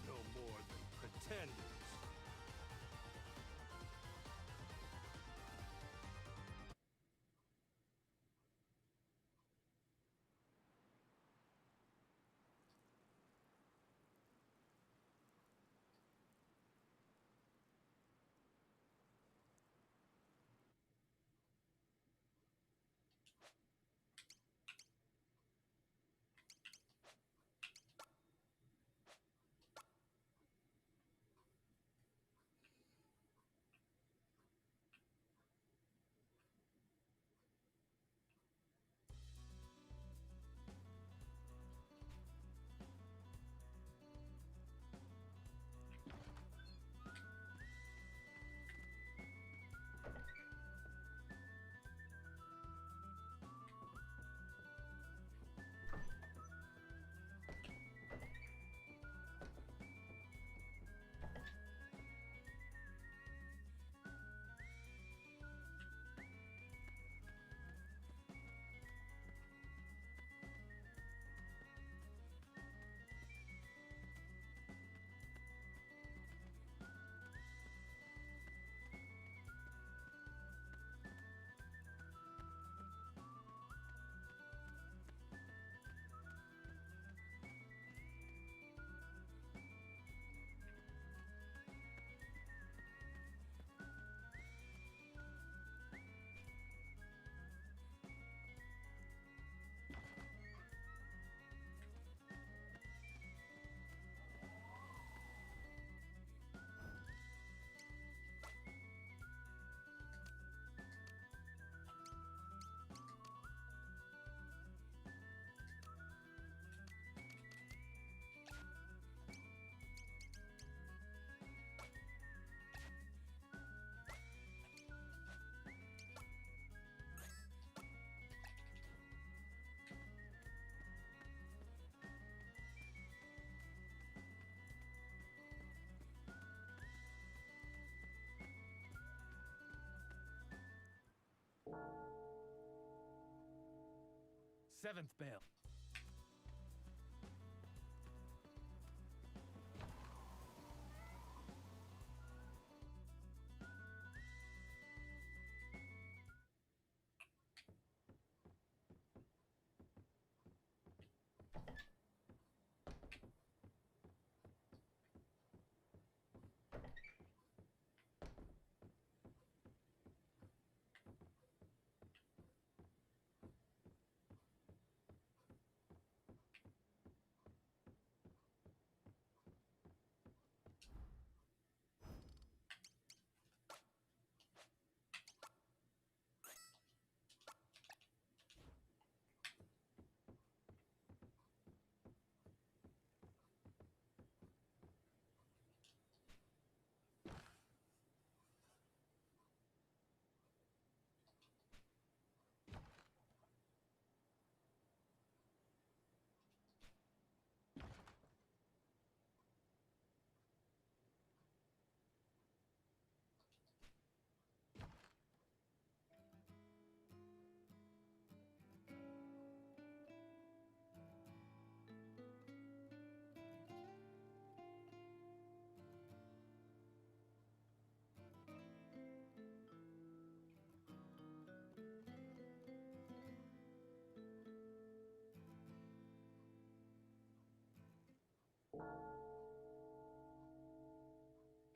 no more than pretenders. Seventh bell.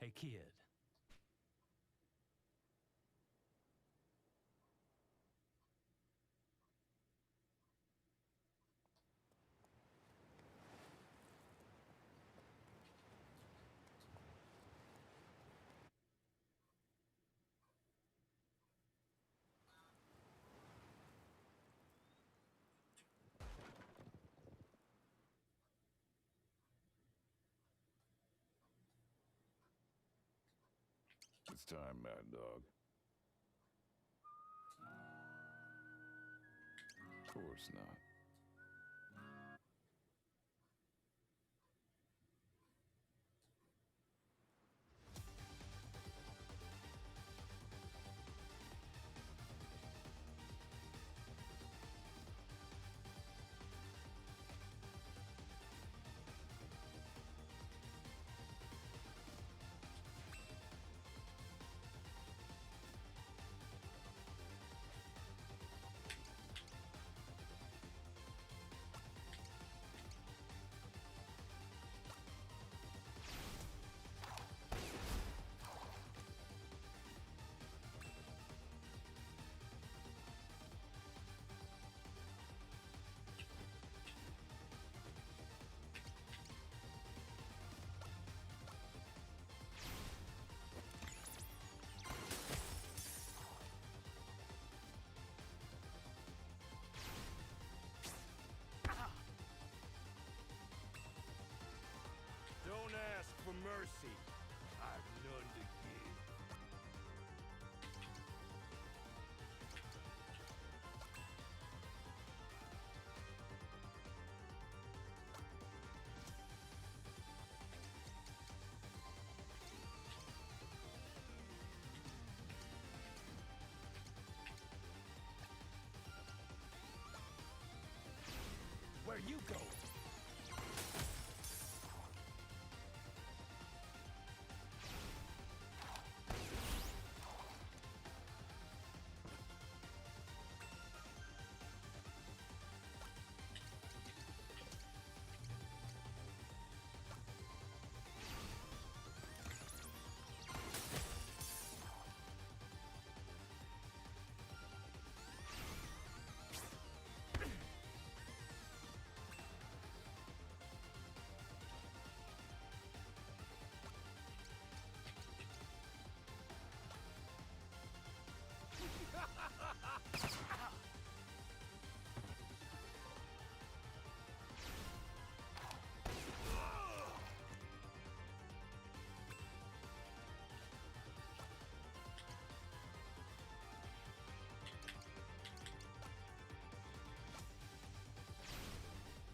Hey, kid. It's time, Mad Dog. Of course not. Where you go?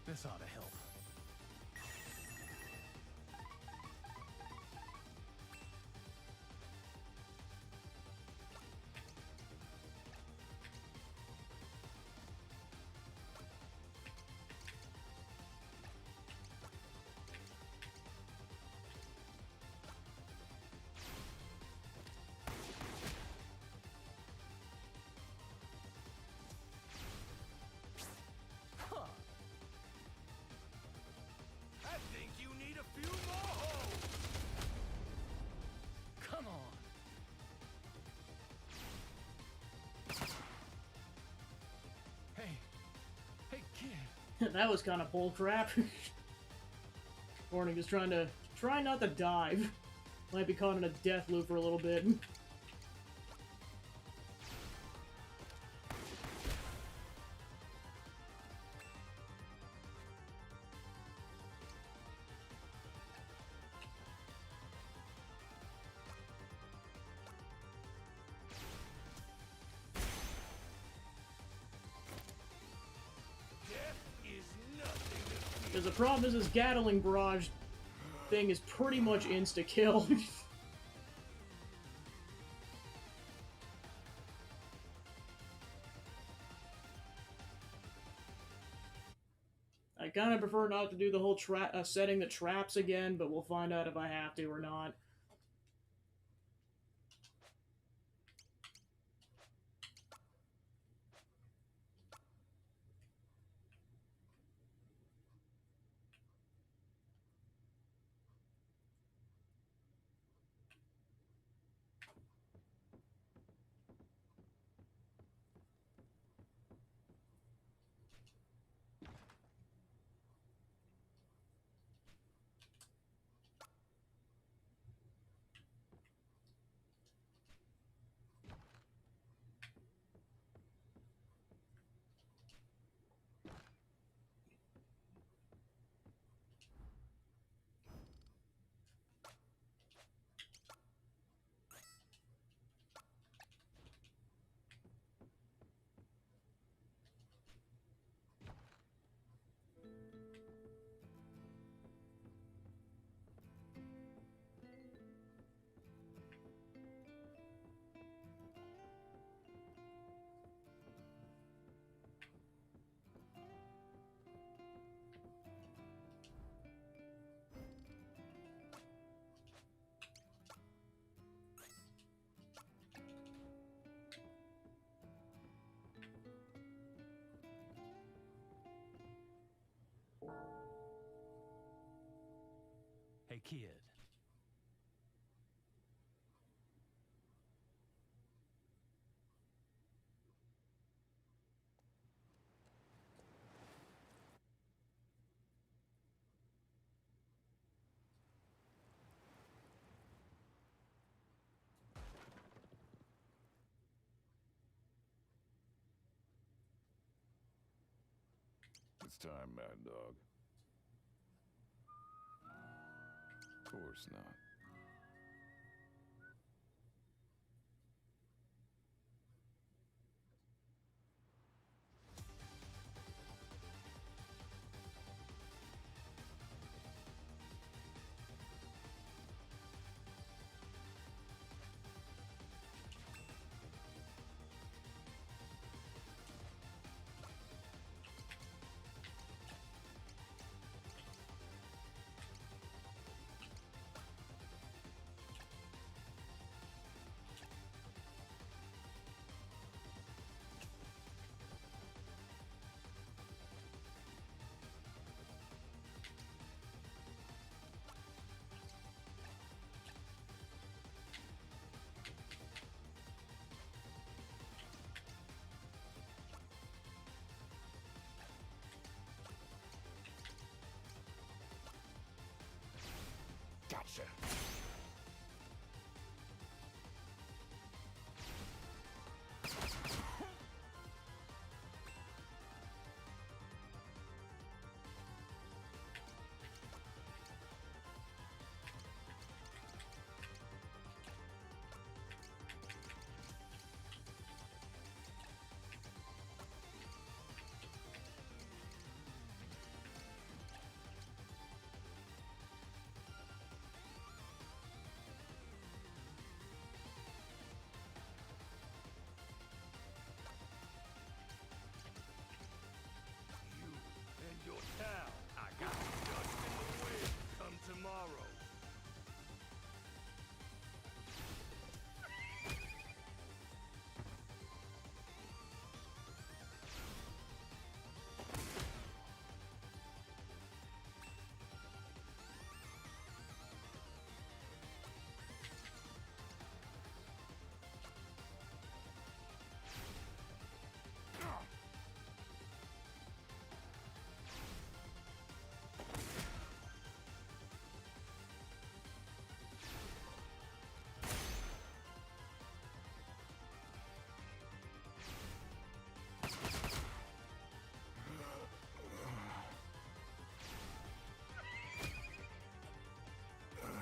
This ought to help. I think you need a few more holes. Come on. Hey, kid. That was kind of bull crap. Warning is try not to dive. Might be caught in a death loop for a little bit. Death is nothing to fear. Because the problem is this Gatling barrage thing is pretty much insta-kill. I kind of prefer not to do the whole setting the traps again, but we'll find out if I have to or not. Hey, kid. It's time, Mad Dog. Of course not. Gotcha. Your town. I got dust in the wind. Come tomorrow.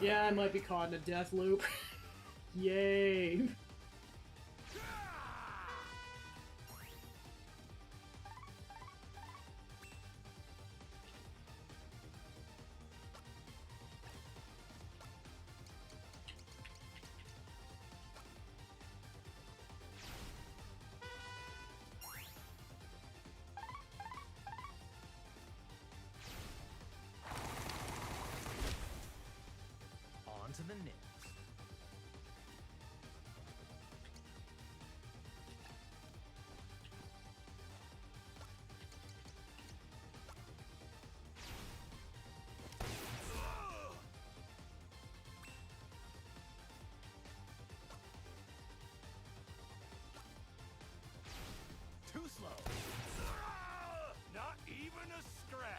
Yeah, I might be caught in a death loop. Yay. On to the next. Too slow. Not even a scratch.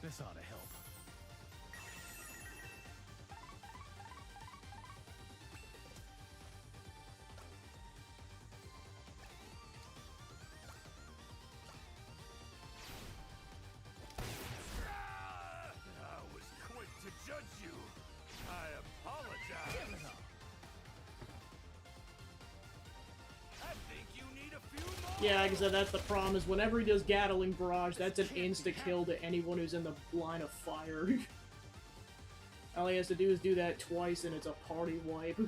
This ought to help. I was quick to judge you. I apologize. Give it up. I think you need a few more. Yeah, like I said, that's the problem, is whenever he does Gatling Barrage, that's an insta-kill to anyone who's in the line of fire. All he has to do is do that twice and it's a party wipe.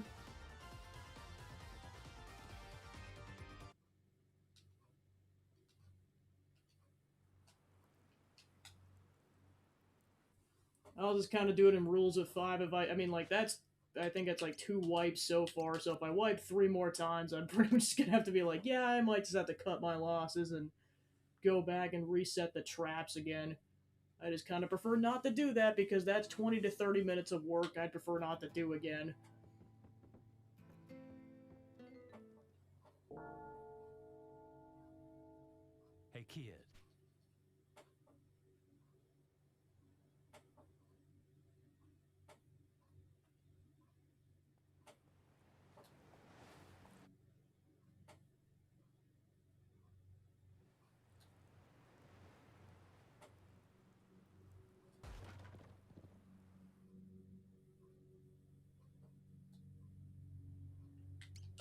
I'll just kind of do it in rules of 5 if I mean, like, that's, I think it's like 2 wipes so far, so if I wipe 3 more times, I'm pretty much just gonna have to be like, yeah, I might just have to cut my losses and go back and reset the traps again. I just kind of prefer not to do that because that's 20 to 30 minutes of work I'd prefer not to do again. Hey, kid.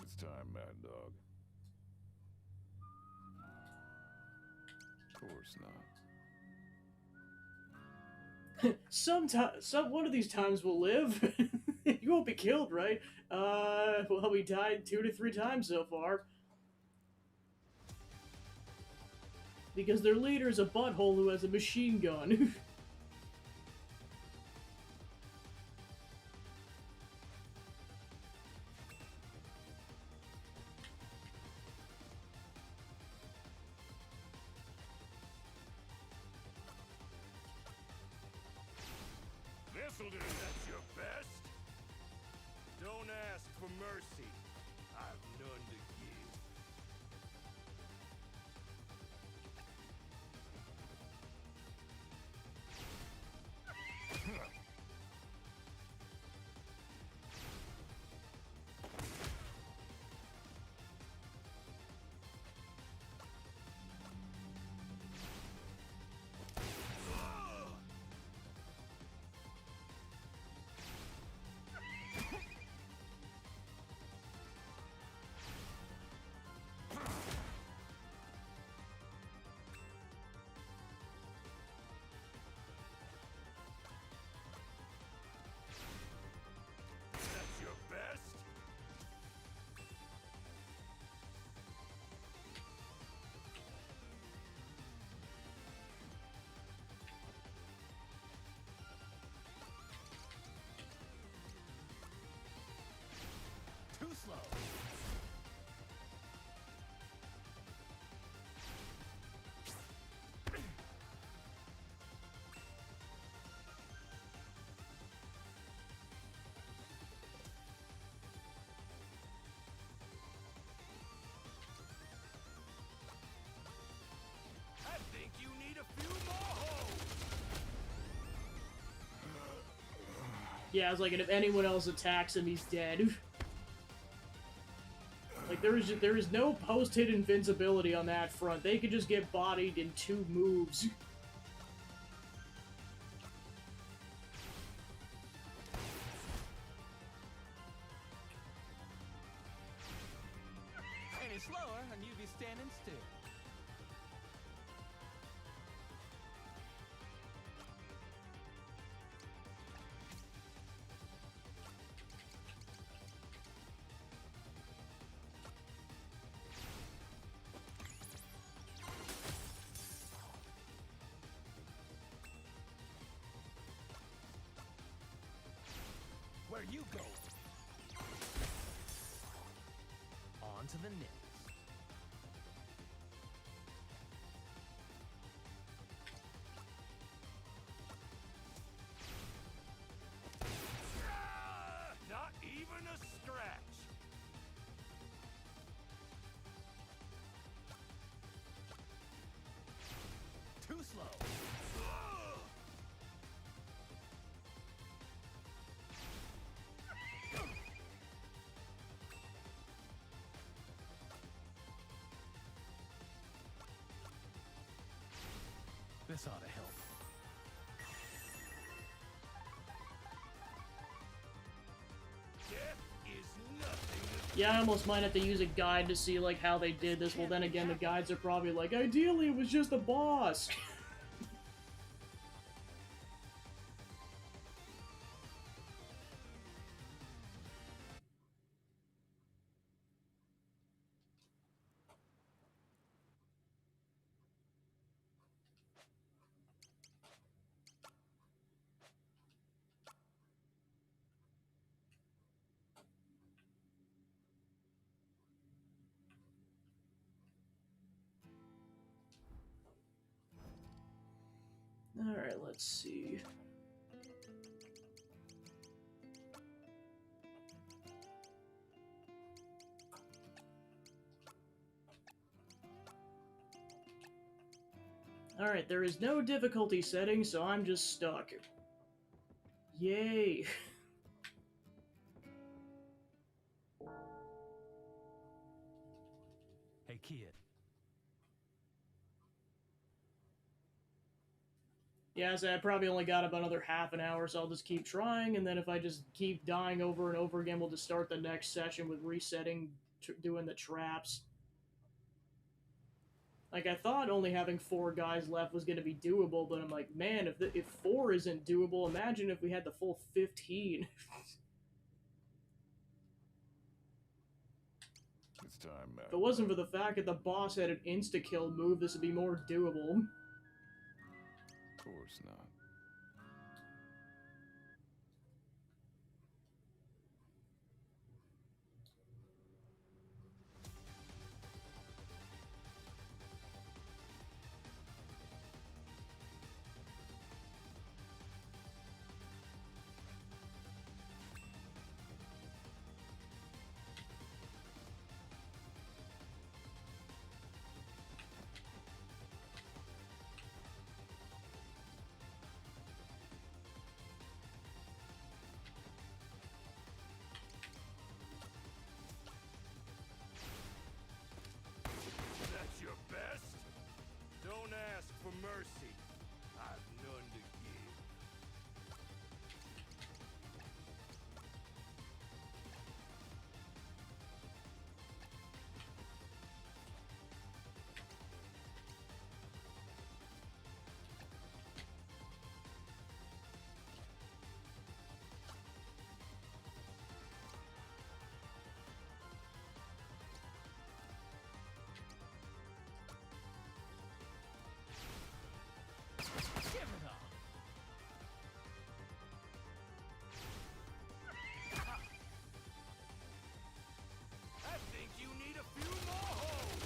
It's time, Mad Dog. Of course not. One of these times we'll live. You won't be killed, right? Well, we died 2 to 3 times so far. Because their leader's a butthole who has a machine gun. This'll do. That's your best. Don't ask for mercy. I've none to give. That's your best. Too slow. I think you need a few more holes. Yeah, it's like, and if anyone else attacks him, he's dead. Like, there is no post-hit invincibility on that front. They could just get bodied in 2 moves. Any slower, and you'd be standing still. Where you go? On to the next. Not even a scratch. Too slow. This ought to help. Death is nothing to Yeah, I almost might have to use a guide to see, like, how they did this. Well, then again, the guides are probably like, ideally, it was just a boss. Alright, let's see. Alright, there is no difficulty setting, so I'm just stuck. Yay! Hey, kid. Yeah, so I probably only got about another half an hour, so I'll just keep trying, and then if I just keep dying over and over again, we'll just start the next session with resetting, doing the traps. Like, I thought only having 4 guys left was going to be doable, but I'm like, man, if 4 isn't doable, imagine if we had the full 15. It's time, man. If it wasn't for the fact that the boss had an insta-kill move, this would be more doable. Of course not. That's your best? Don't ask for mercy. I've none to give. Give it up. I think you need a few more holes.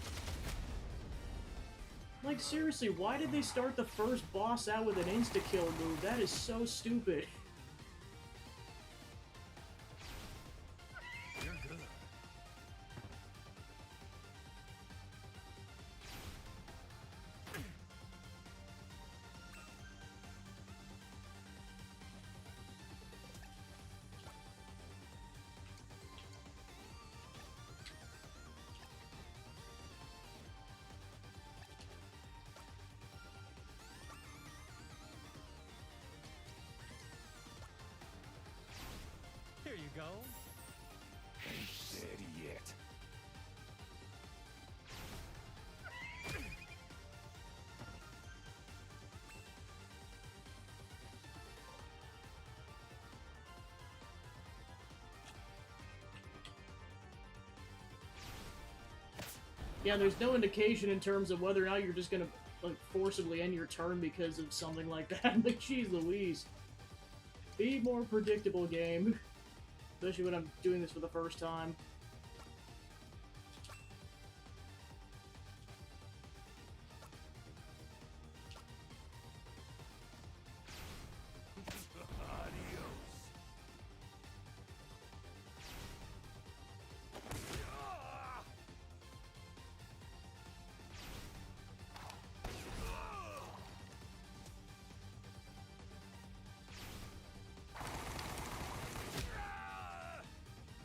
Like, seriously, why did they start the first boss out with an insta-kill move? That is so stupid. You're good. Here you go. Ain't dead yet. Yeah, there's no indication in terms of whether or not you're just gonna, like, forcibly end your turn because of something like that. Like, jeez Louise. Be more predictable, game. Especially when I'm doing this for the first time.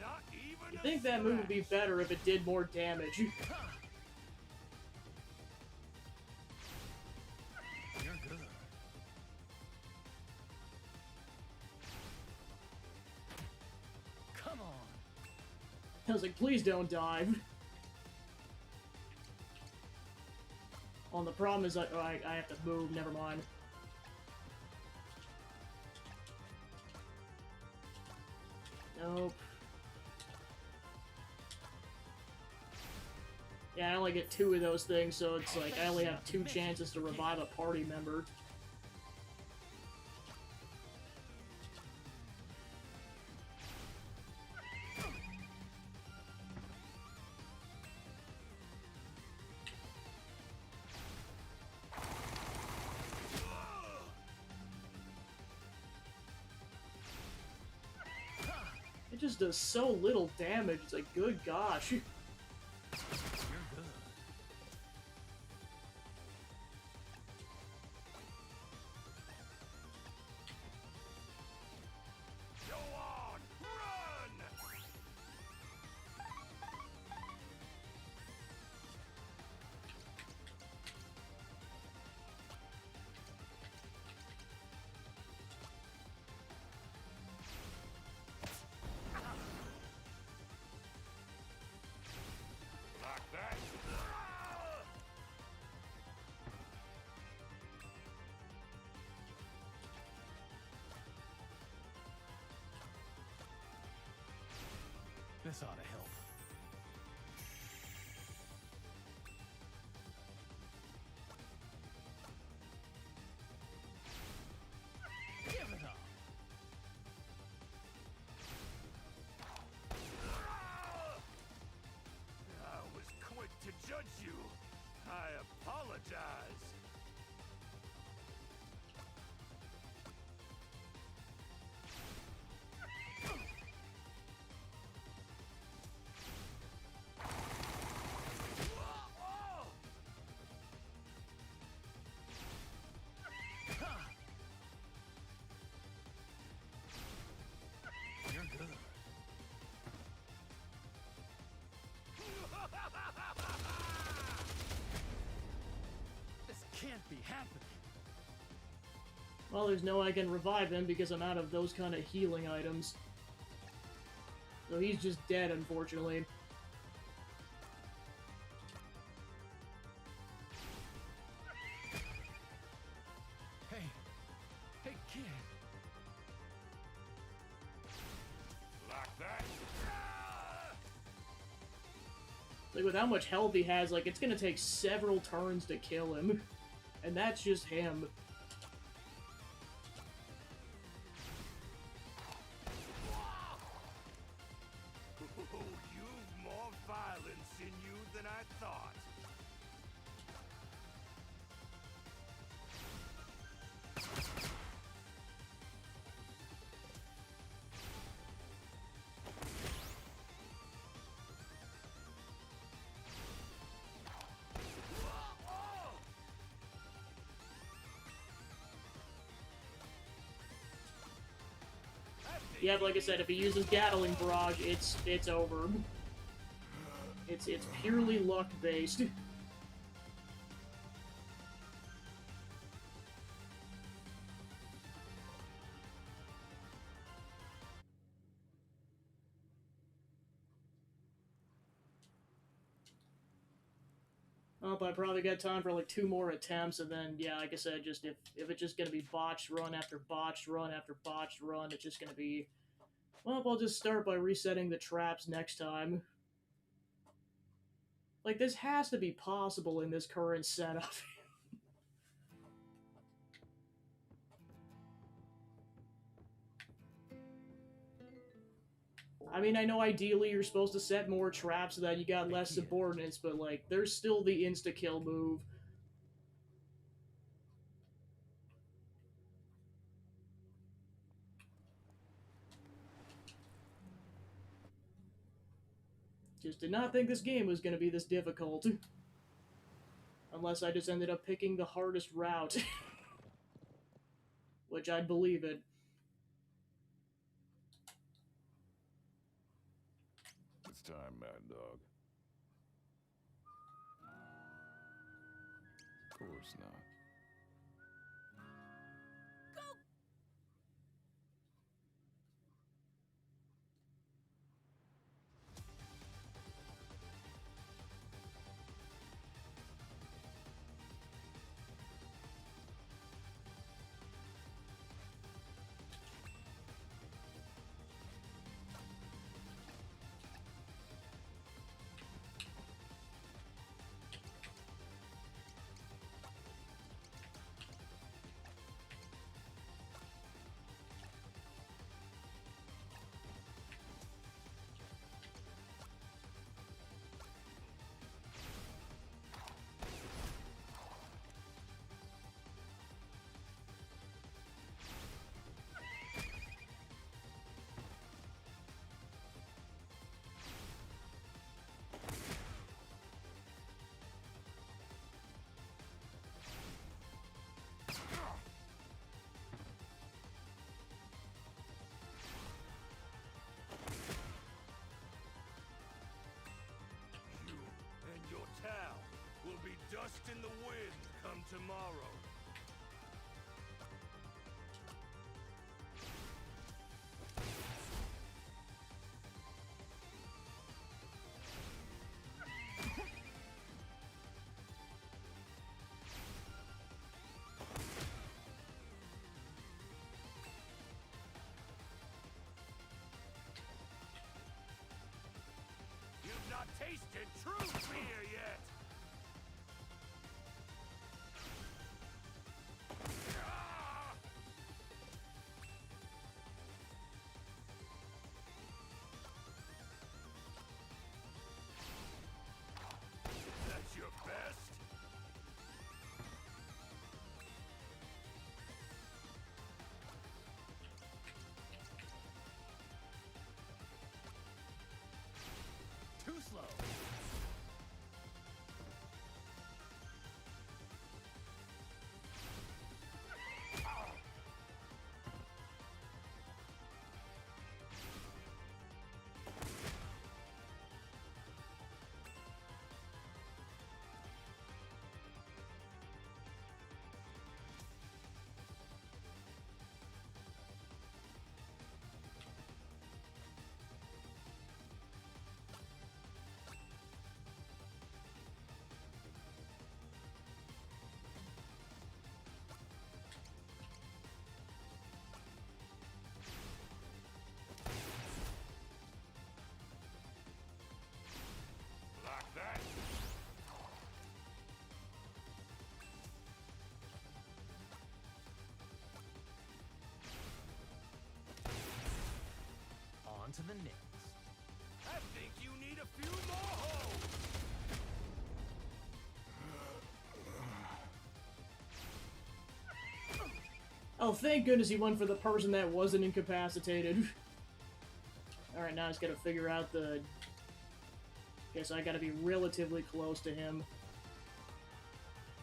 Not even I think that move would be better if it did more damage. You're good. Come on. I was like, please don't dive. Oh, the problem is I have to move, never mind. Nope. Yeah, I only get 2 of those things, so it's like I only have 2 chances to revive a party member. It just does so little damage, it's like, good gosh. You're good. Go on, run! Like that. This ought to help. apologize. You're good. This can't be happening. Well, there's no way I can revive him because I'm out of those kind of healing items. So he's just dead, unfortunately. Hey, hey, kid. Like that. Like, with how much health he has, like, it's gonna take several turns to kill him. And that's just him. Oh, you've more violence in you than I thought. Yeah, but like I said, if he uses Gatling Barrage, it's over. It's purely luck based. Oh, but I probably got time for like 2 more attempts, and then, yeah, like I said, just if it's just gonna be botched run after botched run after botched run, it's just gonna be... Well, I'll just start by resetting the traps next time. Like, this has to be possible in this current setup. I mean, I know ideally you're supposed to set more traps so that you got less subordinates, but, like, there's still the insta-kill move. Just did not think this game was going to be this difficult. Unless I just ended up picking the hardest route. Which I'd believe it. It's time, Mad Dog. Of course not. Will be dust in the wind come tomorrow. You've not tasted true fear yet! That's your best? Oh, thank goodness he went for the person that wasn't incapacitated. Alright, now I just gotta figure out the... Guess I gotta be relatively close to him.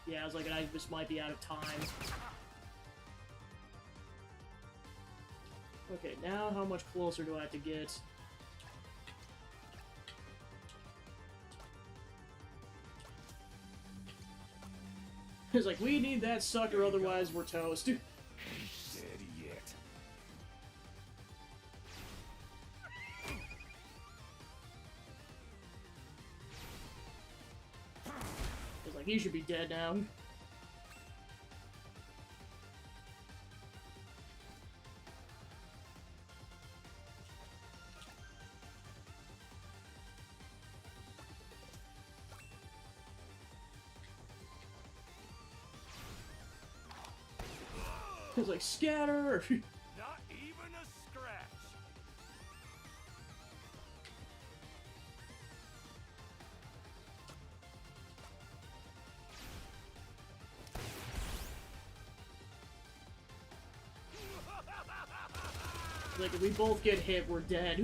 Yeah, I was like, I just might be out of time. Okay, now how much closer do I have to get? It's like, we need that sucker, otherwise we're toast. Dead yet. It's like, he should be dead now. It's like, scatter! Not even a scratch. Like, if we both get hit, we're dead.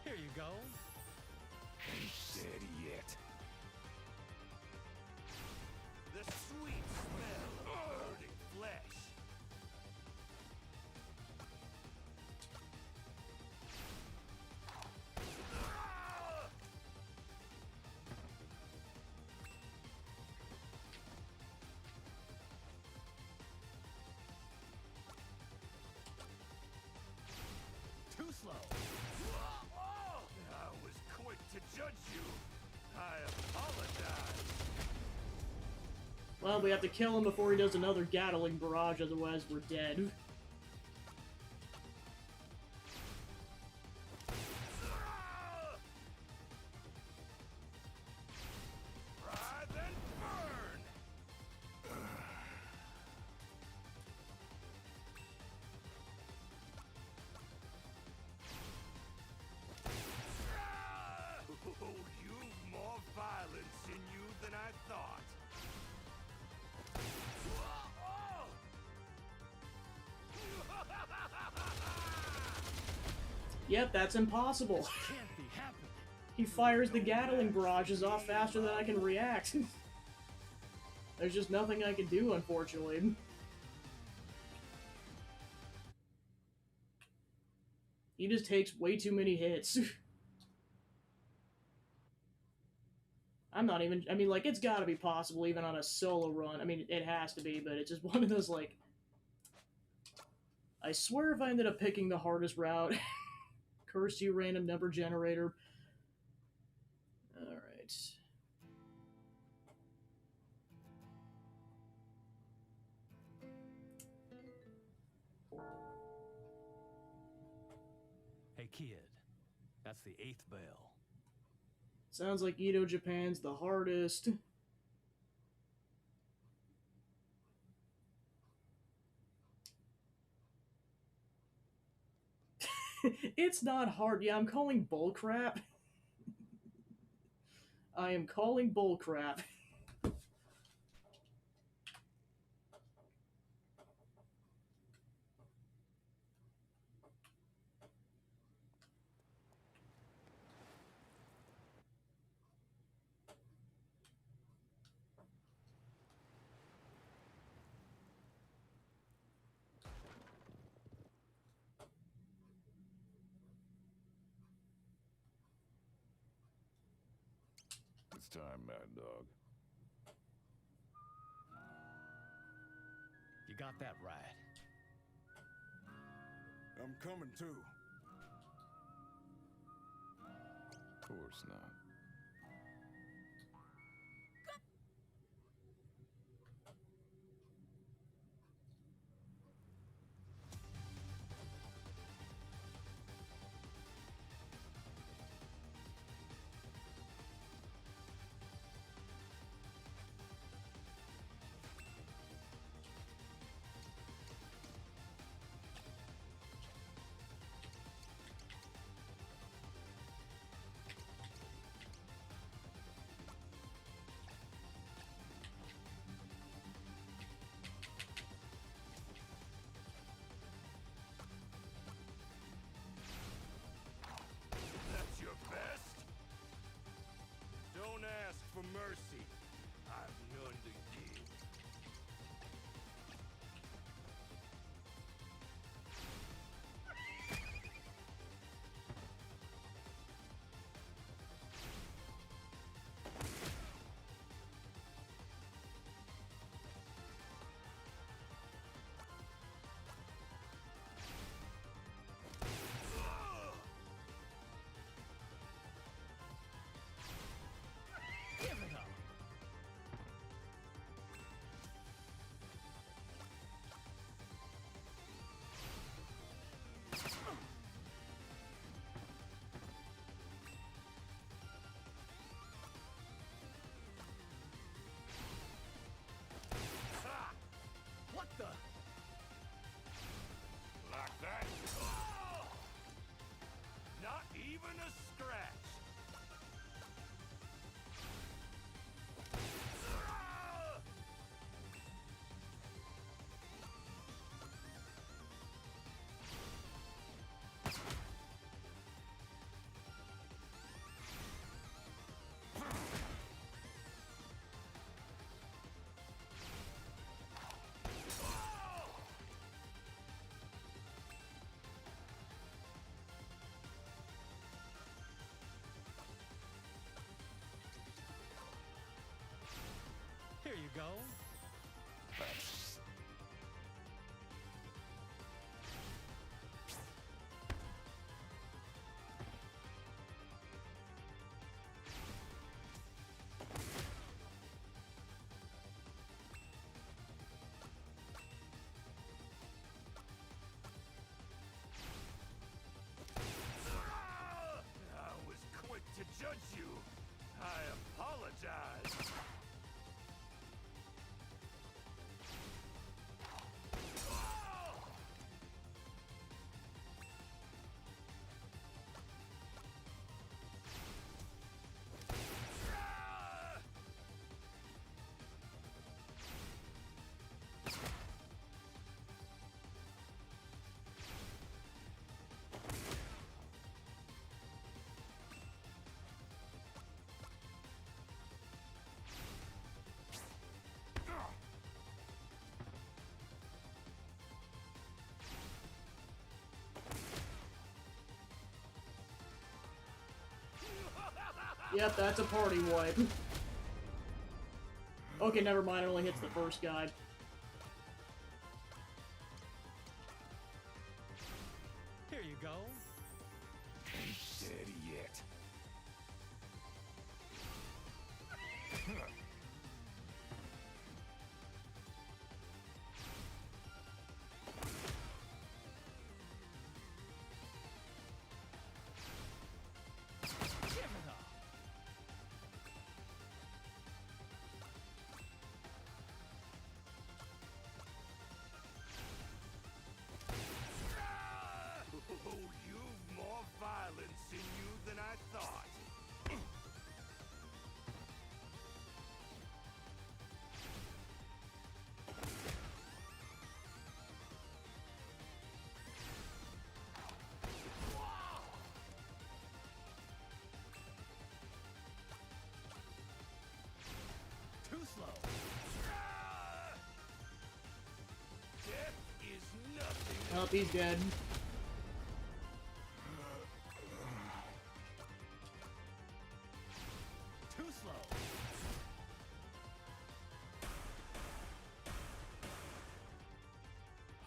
Here you go. Dead yet. The sweet smell of burning flesh. Too slow. I was quick to judge you. I apologize. Well, we have to kill him before he does another Gatling barrage, otherwise we're dead. Writhe and burn. Oh, you've more violence in you than I thought. Yep, that's impossible. Can't be happening. He fires the Gatling barrages off faster than I can react. There's just nothing I can do, unfortunately. He just takes way too many hits. I'm not even... I mean, like, it's gotta be possible even on a solo run. I mean, it has to be, but it's just one of those, like... I swear if I ended up picking the hardest route... Curse you, random number generator. Alright. Hey, kid. That's the 8th bell. Sounds like Edo Japan's the hardest. It's not hard. Yeah, I'm calling bullcrap. I am calling bullcrap. It's time, Mad Dog. You got that right. I'm coming too. Of course not. you go. I was quick to judge you. I apologize. Yep, that's a party wipe. Okay, never mind, it only hits the first guy. Here you go. Ain't dead yet. Give it up. Oh, you've more violence in you than I thought. Too slow. Death is nothing. Oh, he's dead. Too slow.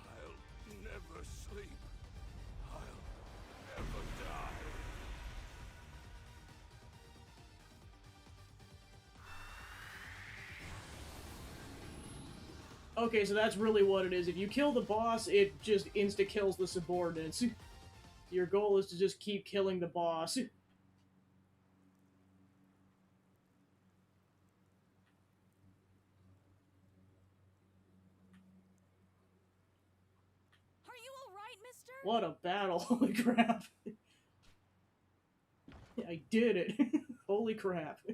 I'll never sleep. I'll never die. Okay, so that's really what it is. If you kill the boss, it just insta-kills the subordinates. Your goal is to just keep killing the boss. Are you alright, mister? What a battle, holy crap. I did it. Holy crap. They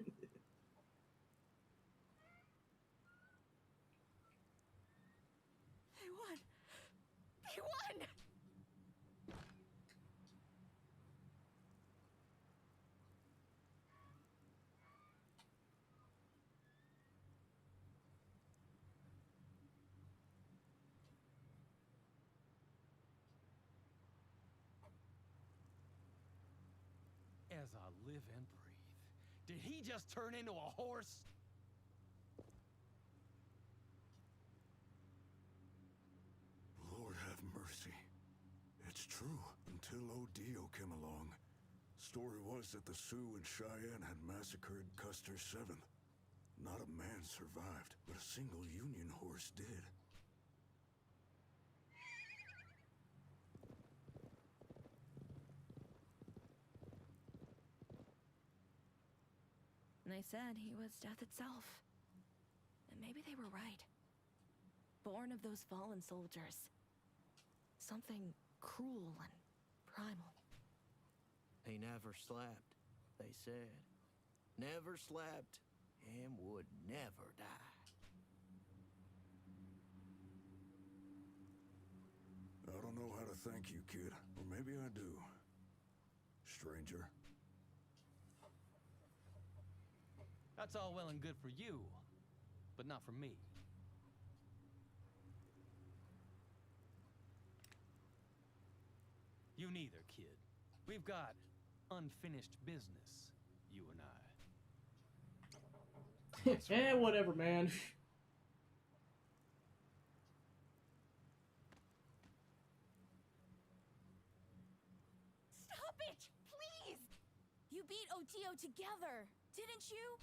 won! They won! As I live and breathe. Did he just turn into a horse? Lord have mercy. It's true. Until Odio came along. Story was that the Sioux and Cheyenne had massacred Custer 7th. Not a man survived, but a single Union horse did. And they said he was death itself. And maybe they were right. Born of those fallen soldiers. Something cruel and primal. He never slept, they said. Never slept and would never die. I don't know how to thank you, kid. Or maybe I do. Stranger. That's all well and good for you, but not for me. You neither, kid. We've got unfinished business, you and I. Eh, whatever, man. beat Otio together, didn't you?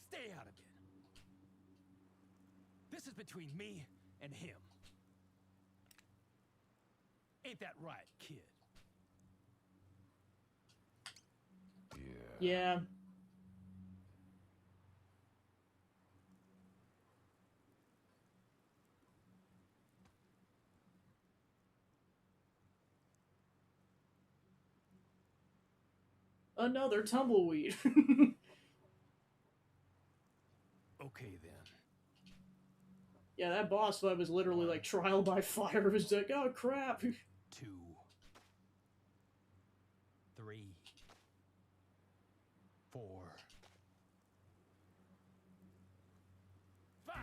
Stay out of it. This is between me and him. Ain't that right, kid? Yeah. Yeah. Another tumbleweed. Okay, then. Yeah, that boss fight was literally like trial by fire. It was like, oh crap. 2, 3, 4, 5.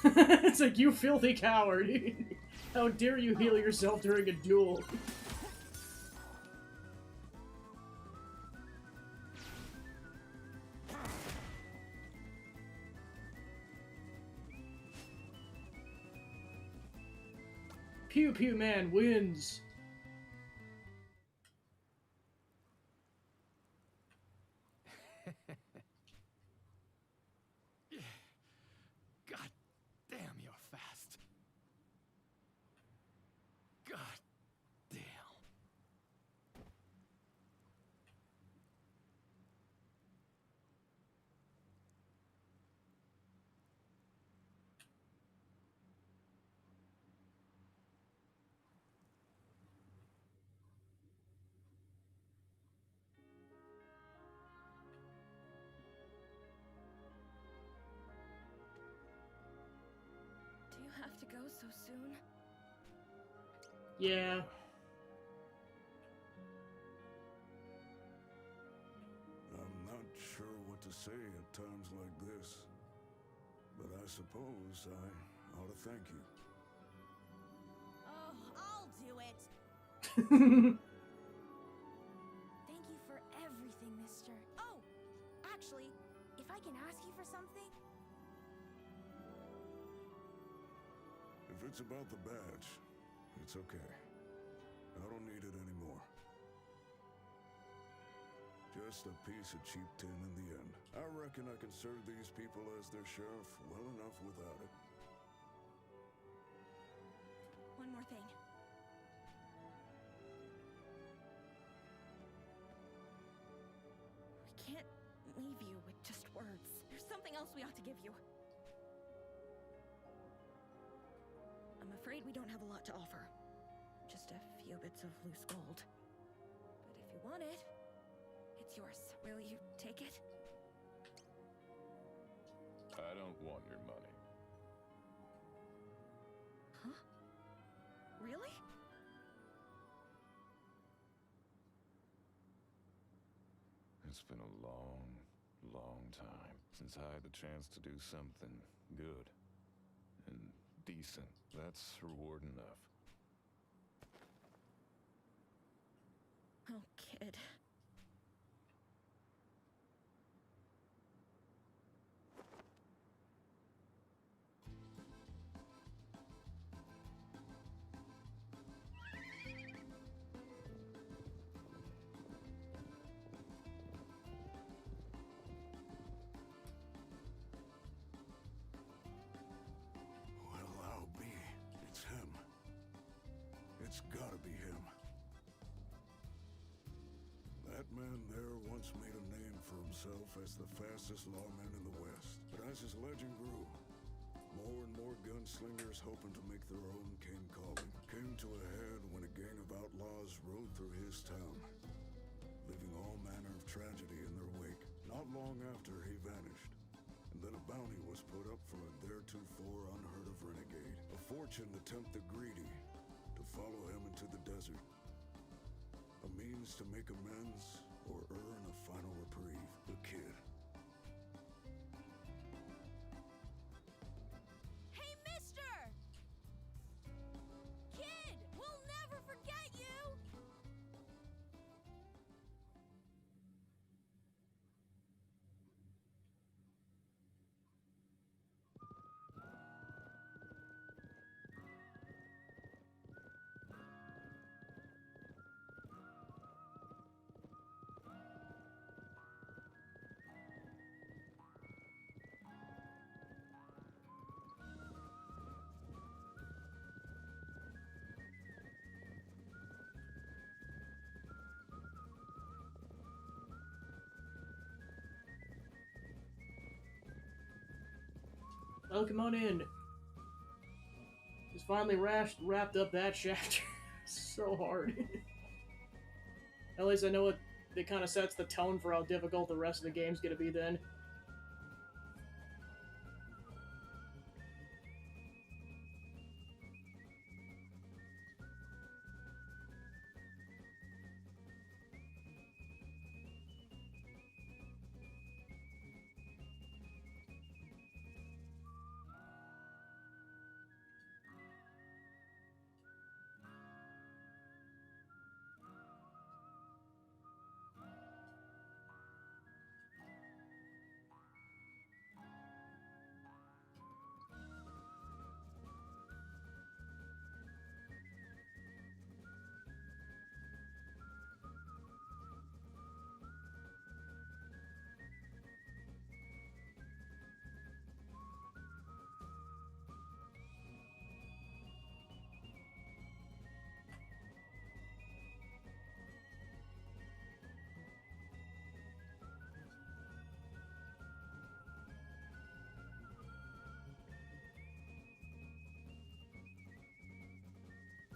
It's like, you filthy coward. How dare you heal yourself during a duel? Pew Pew Man wins. God damn, you're fast. God damn. Do you have to go so soon? Yeah. I'm not sure what to say at times like this, but I suppose I ought to thank you. Oh, I'll do it. Thank you for everything, mister. Oh, actually, if I can ask you for something? If it's about the badge, it's okay. I don't need it anymore. Just a piece of cheap tin in the end. I reckon I can serve these people as their sheriff well enough without it. One more thing. We can't leave you with just words. There's something else we ought to give you. I'm afraid we don't have a lot to offer. Just a few bits of loose gold. But if you want it, it's yours. Will you take it? I don't want your money. Huh? Really? It's been a long, long time since I had the chance to do something good and decent. That's reward enough. Oh, kid. Well, I'll be. It's him. It's gotta be him. That man there once made a name for himself as the fastest lawman in the West. But as his legend grew, more and more gunslingers hoping to make their own came calling. Came to a head when a gang of outlaws rode through his town, leaving all manner of tragedy in their wake. Not long after, he vanished, and then a bounty was put up for a theretofore unheard of renegade. A fortune to tempt the greedy to follow him into the desert. A means to make amends or earn a final reprieve. The kid. Hey, mister! Kid, we'll never forget you! Oh, come on in. Just finally wrapped up that chapter. So hard. At least I know it kind of sets the tone for how difficult the rest of the game's gonna be then.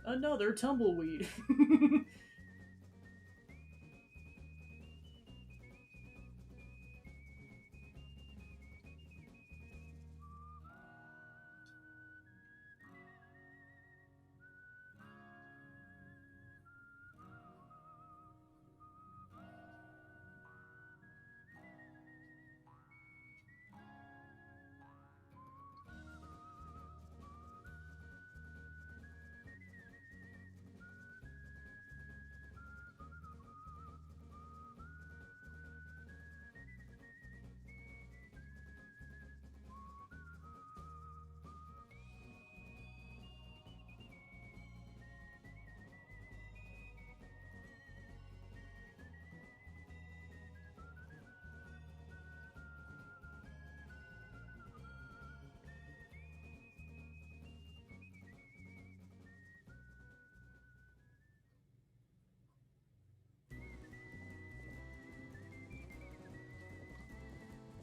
Another tumbleweed.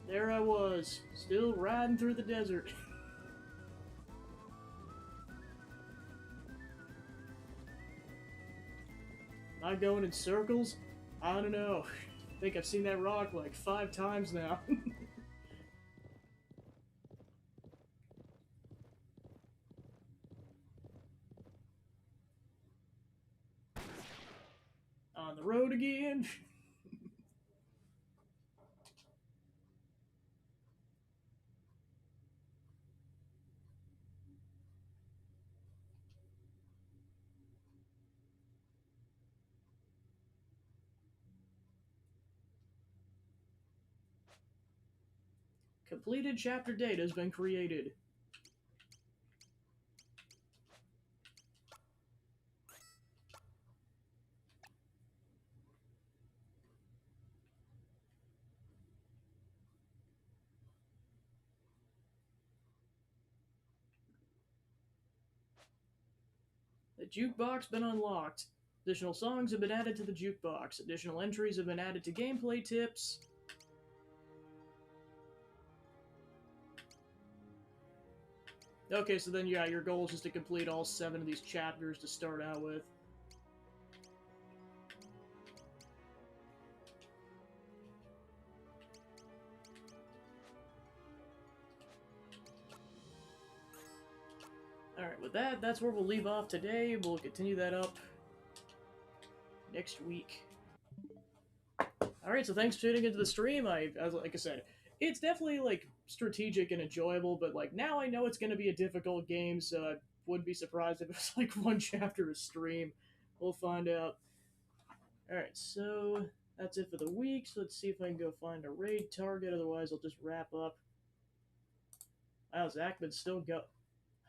There I was, still riding through the desert. Am I going in circles? I don't know. I think I've seen that rock like 5 times now. On the road again. Completed chapter data has been created. The jukebox been unlocked. Additional songs have been added to the jukebox. Additional entries have been added to gameplay tips. Okay, so then, yeah, your goal is just to complete all 7 of these chapters to start out with. Alright, with that, that's where we'll leave off today. We'll continue that up next week. Alright, so thanks for tuning into the stream. Like I said, it's definitely, like, strategic and enjoyable, but, like, now I know it's going to be a difficult game, so I wouldn't be surprised if it was, like, 1 chapter a stream. We'll find out. Alright, so that's it for the week. So let's see if I can go find a raid target, otherwise I'll just wrap up. Wow, Zachman's still go.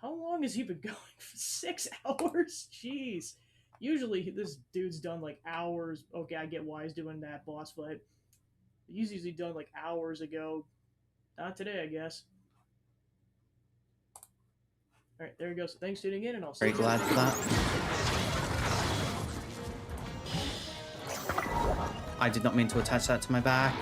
How long has he been going? For 6 hours? Jeez. Usually this dude's done like hours. Okay, I get why he's doing that boss fight. He's usually done like hours ago. Not today, I guess. Alright, there he goes. So thanks for tuning in, and I'll see you. Very glad for that. I did not mean to attach that to my back.